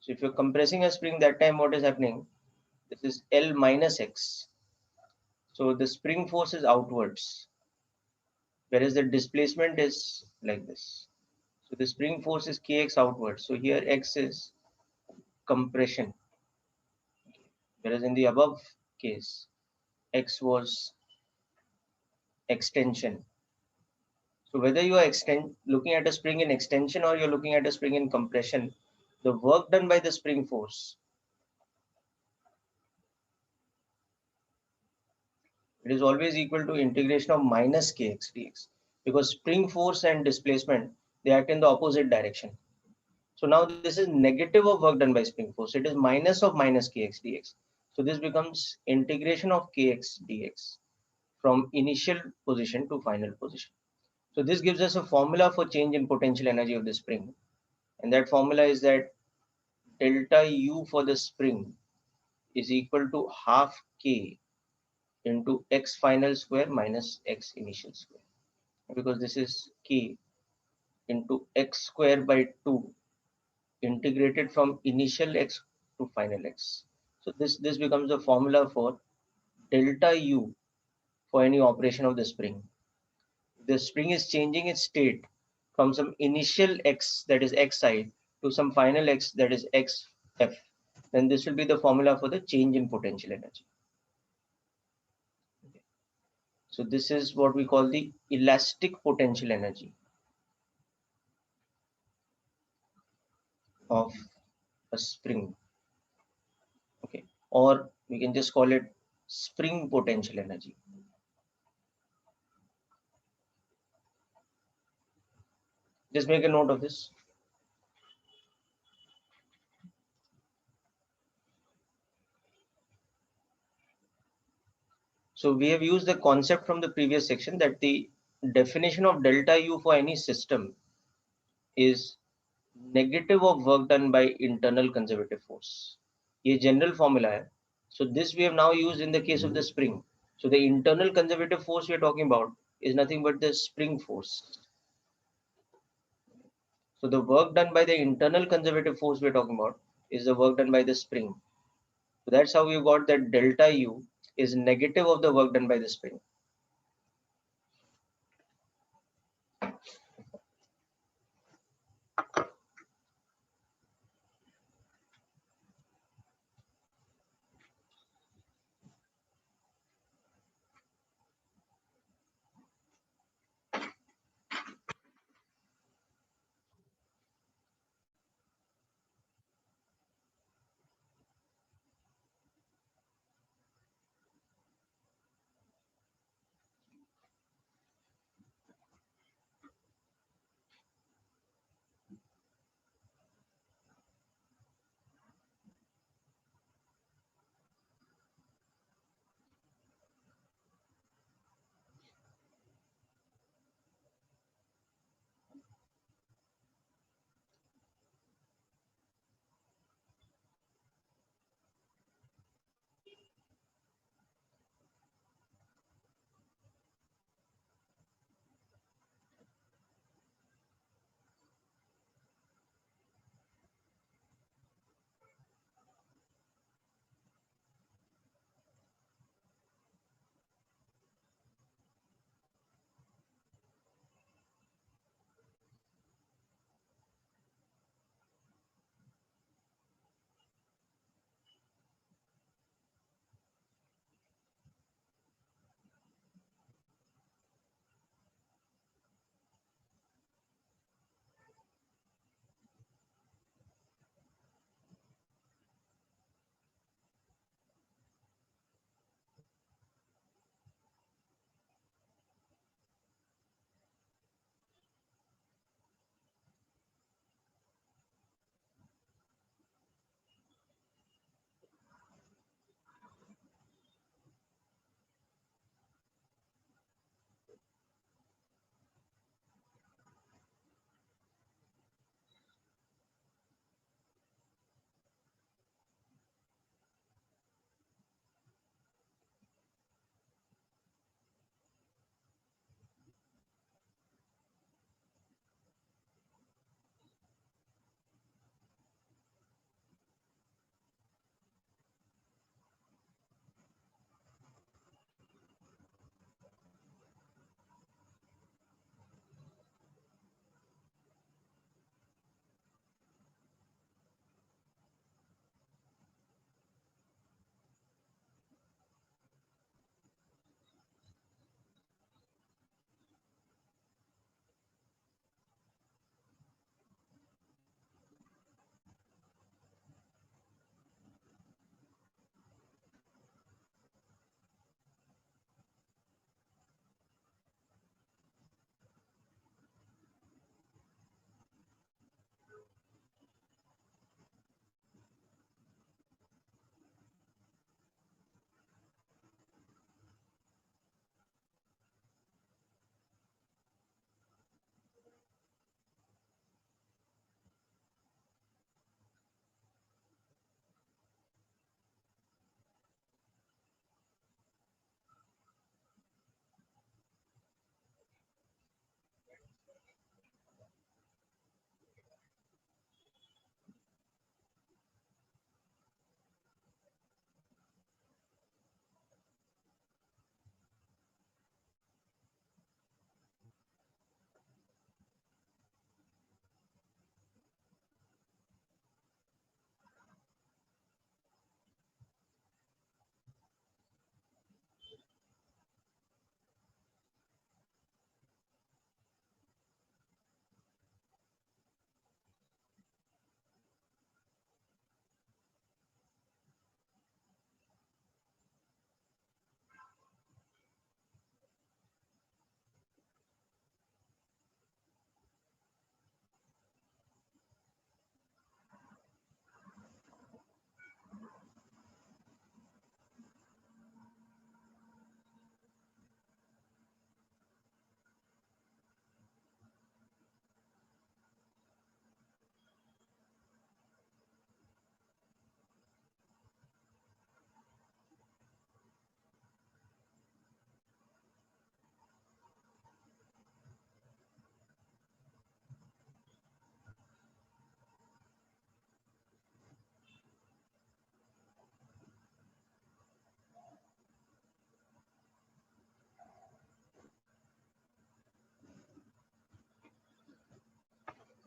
so if you're compressing a spring, that time what is happening? This is L minus x. So the spring force is outwards, whereas the displacement is like this. So the spring force is kx outwards. So here x is compression, whereas in the above case, x was extension. So whether you are looking at a spring in extension or you're looking at a spring in compression, the work done by the spring force, it is always equal to integration of minus kx dx, because spring force and displacement, they act in the opposite direction. So now this is negative of work done by spring force. It is minus of minus kx dx. So this becomes integration of kx dx from initial position to final position. So this gives us a formula for change in potential energy of the spring. And that formula is that delta U for the spring is equal to half K into x final square minus x initial square. Because this is K into x square by 2 integrated from initial x to final x. So this becomes the formula for delta U for any operation of the spring. The spring is changing its state from some initial x, that is xi, to some final x, that is xf, then this will be the formula for the change in potential energy. So this is what we call the elastic potential energy of a spring. Okay, or we can just call it spring potential energy. Just make a note of this. So we have used the concept from the previous section that the definition of delta U for any system is negative of work done by internal conservative force. ये general formula है. So this we have now used in the case of the spring. So the internal conservative force we are talking about is nothing but the spring force. So the work done by the internal conservative force we are talking about is the work done by the spring. So that's how we got that delta U is negative of the work done by the spring.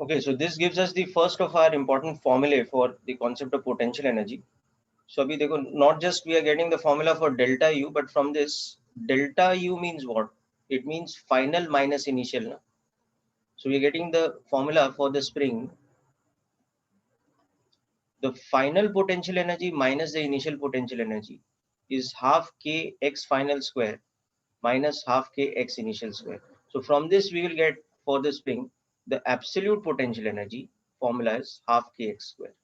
Okay, so this gives us the first of our important formulae for the concept of potential energy. So abhi dekho, not just we are getting the formula for delta U, but from this delta U means what? It means final minus initial. Na? So we are getting the formula for the spring. The final potential energy minus the initial potential energy is half k x final square minus half k x initial square. So from this we will get for the spring the absolute potential energy formula is half kx square.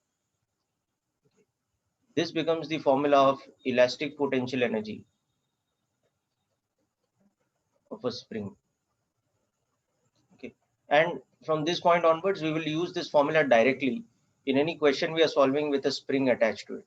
This becomes the formula of elastic potential energy of a spring. Okay, and from this point onwards we will use this formula directly in any question we are solving with a spring attached to it.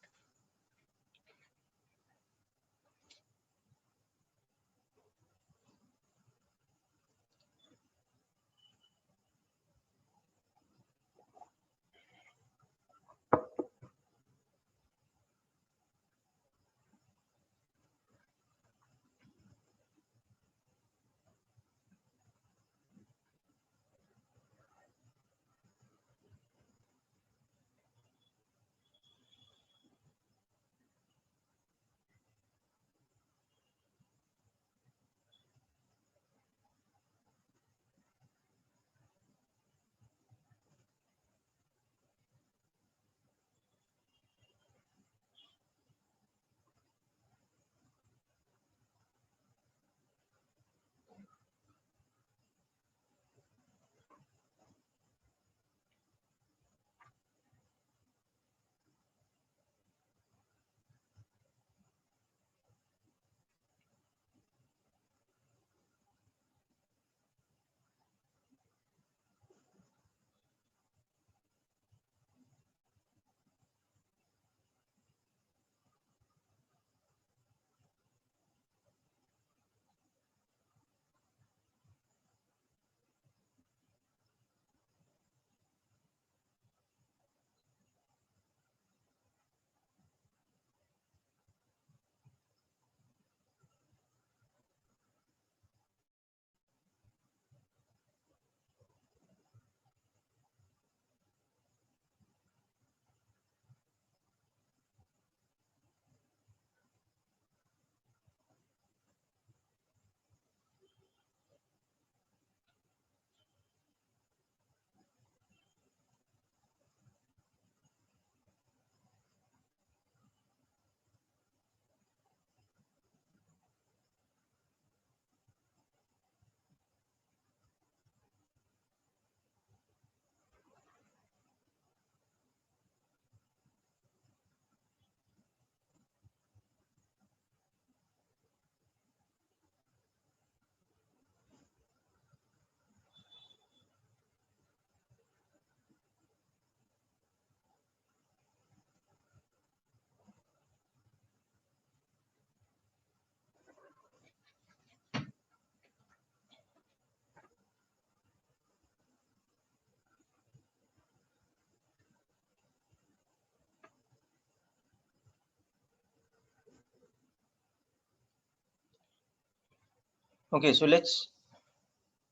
Okay, so let's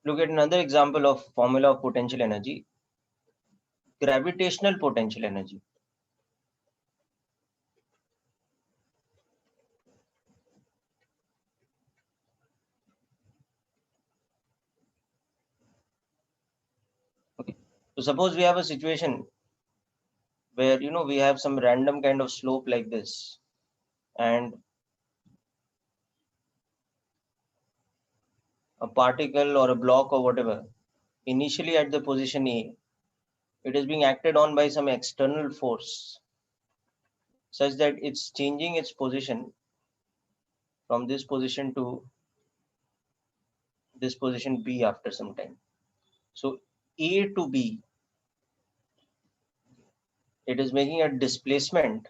look at another example of formula of potential energy, gravitational potential energy. Okay, so suppose we have a situation where we have some random kind of slope like this, and a particle or a block or whatever initially at the position A, it is being acted on by some external force such that it's changing its position from this position to this position B after some time. So A to B, it is making a displacement,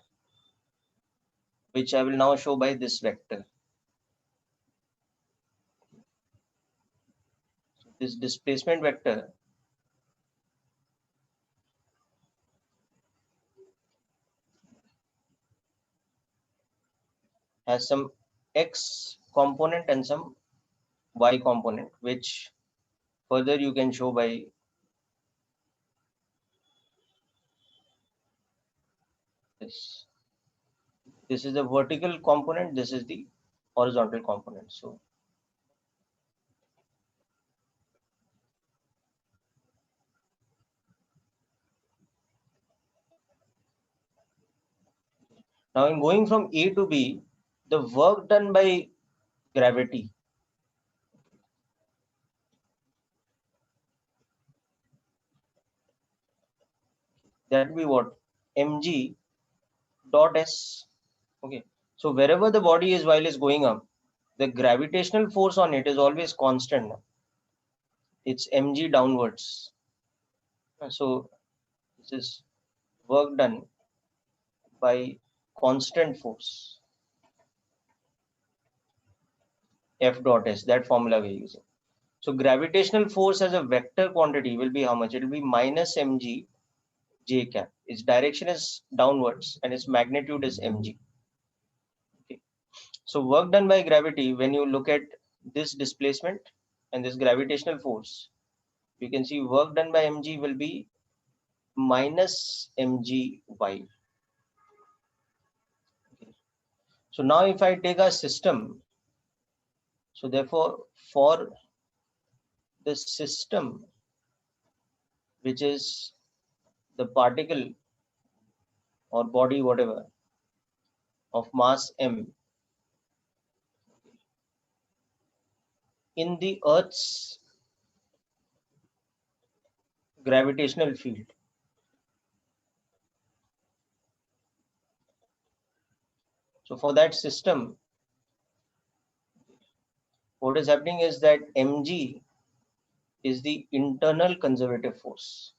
which I will now show by this vector. This displacement vector has some x component and some y component, which further you can show by ds. This is the vertical component, this is the horizontal component. So now in going from A to B, the work done by gravity, that will be what? mg dot s. Okay, so wherever the body is while it's going up, the gravitational force on it is always constant. It's mg downwards. So this is work done by constant force, F dot S, that formula we're using. So gravitational force as a vector quantity will be how much? It will be minus mg j cap. Its direction is downwards and its magnitude is mg. Okay. So work done by gravity, when you look at this displacement and this gravitational force, you can see work done by mg will be minus mgy. Okay. So now if I take a system, so therefore for the system which is the particle or body whatever of mass m in the Earth's gravitational field. So for that system, what is happening is that mg is the internal conservative force.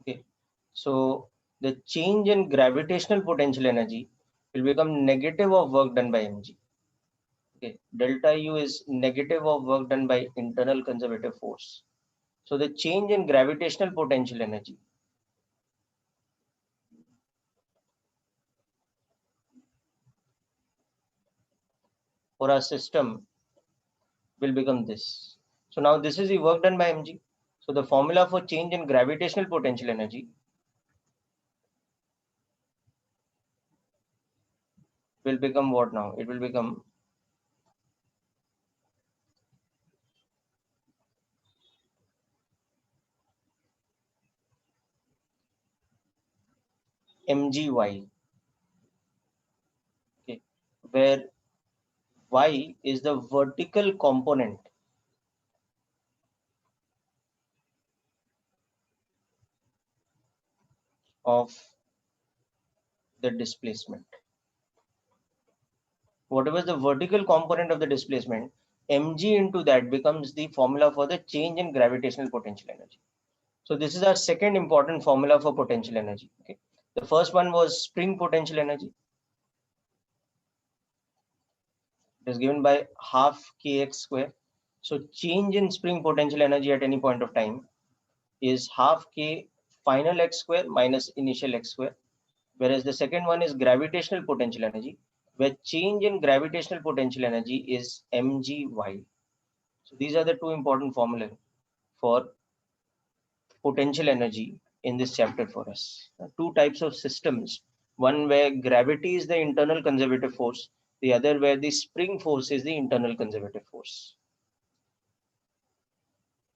Okay, so the change in gravitational potential energy will become negative of work done by mg. Okay, delta U is negative of work done by internal conservative force. So the change in gravitational potential energy for our system will become this. So now this is the work done by mg. So the formula for change in gravitational potential energy will become what now? It will become mgy, okay, where y is the vertical component of the displacement. Whatever is the vertical component of the displacement, mg into that becomes the formula for the change in gravitational potential energy. So this is our second important formula for potential energy. Okay, the first one was spring potential energy. It is given by half kx square. So change in spring potential energy at any point of time is half k final x square minus initial x square. Whereas the second one is gravitational potential energy, where change in gravitational potential energy is mgy. So these are the two important formulas for potential energy in this chapter for us. Two types of systems, one where gravity is the internal conservative force, the other where the spring force is the internal conservative force.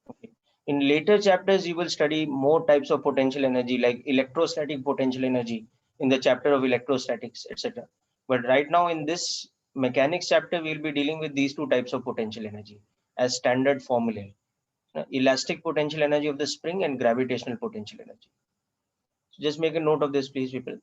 Okay. In later chapters, you will study more types of potential energy like electrostatic potential energy in the chapter of electrostatics, etc. But right now in this mechanics chapter, we'll be dealing with these two types of potential energy as standard formulae. Elastic potential energy of the spring and gravitational potential energy. So just make a note of this, please, people.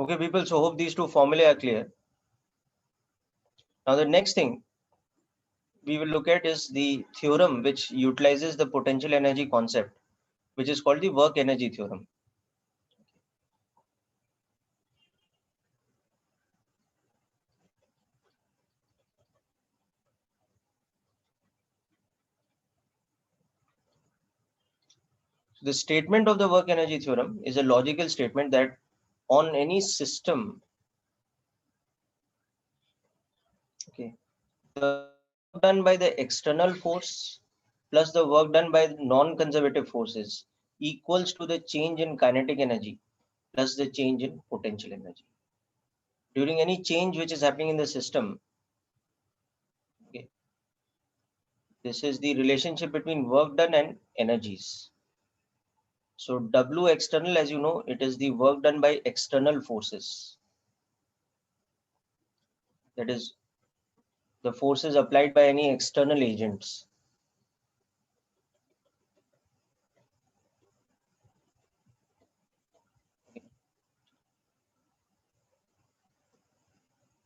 Okay, people, so hope these two formulae are clear. Now the next thing we will look at is the theorem which utilizes the potential energy concept, which is called the work energy theorem. So the statement of the work energy theorem is a logical statement that on any system, okay, the work done by the external force plus the work done by non-conservative forces equals to the change in kinetic energy plus the change in potential energy. During any change which is happening in the system, okay, this is the relationship between work done and energies. So W external, as you know, it is the work done by external forces. That is the forces applied by any external agents.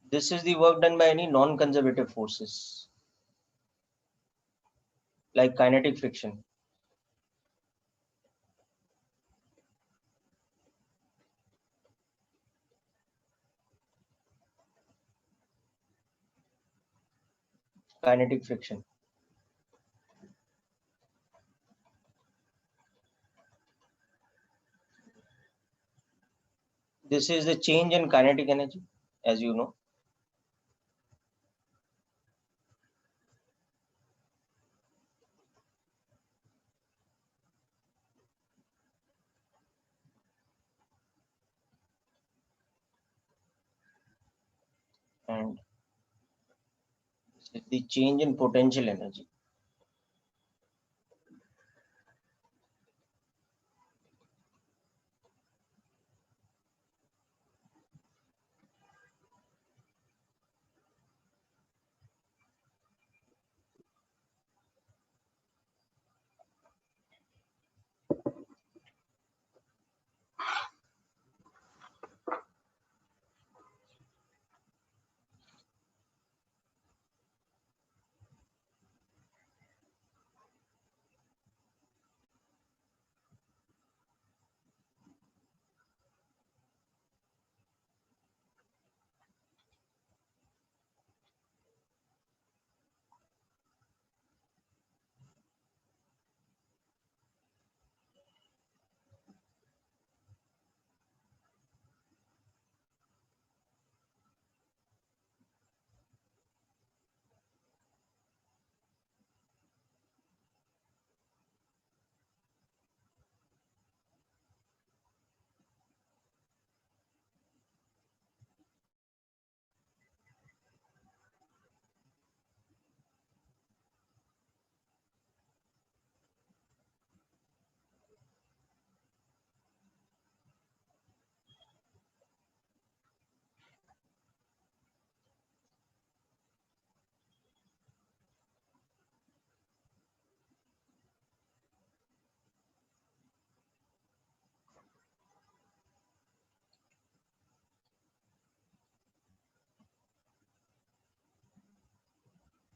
This is the work done by any non-conservative forces, like kinetic friction. Kinetic friction. This is the change in kinetic energy, as you know. And this is the change in potential energy.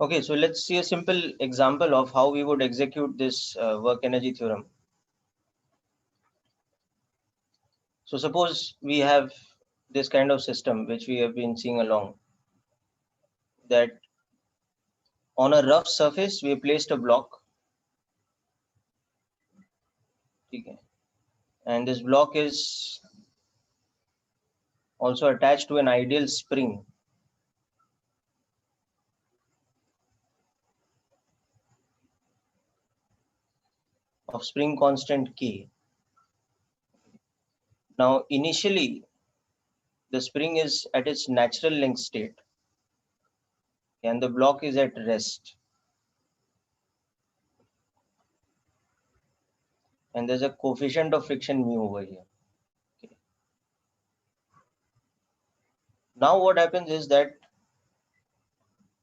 Okay, so let's see a simple example of how we would execute this work energy theorem. So suppose we have this kind of system which we have been seeing along, that on a rough surface we placed a block, okay, and this block is also attached to an ideal spring of spring constant K. Now initially the spring is at its natural length state and the block is at rest, and there's a coefficient of friction mu over here. Okay. Now what happens is that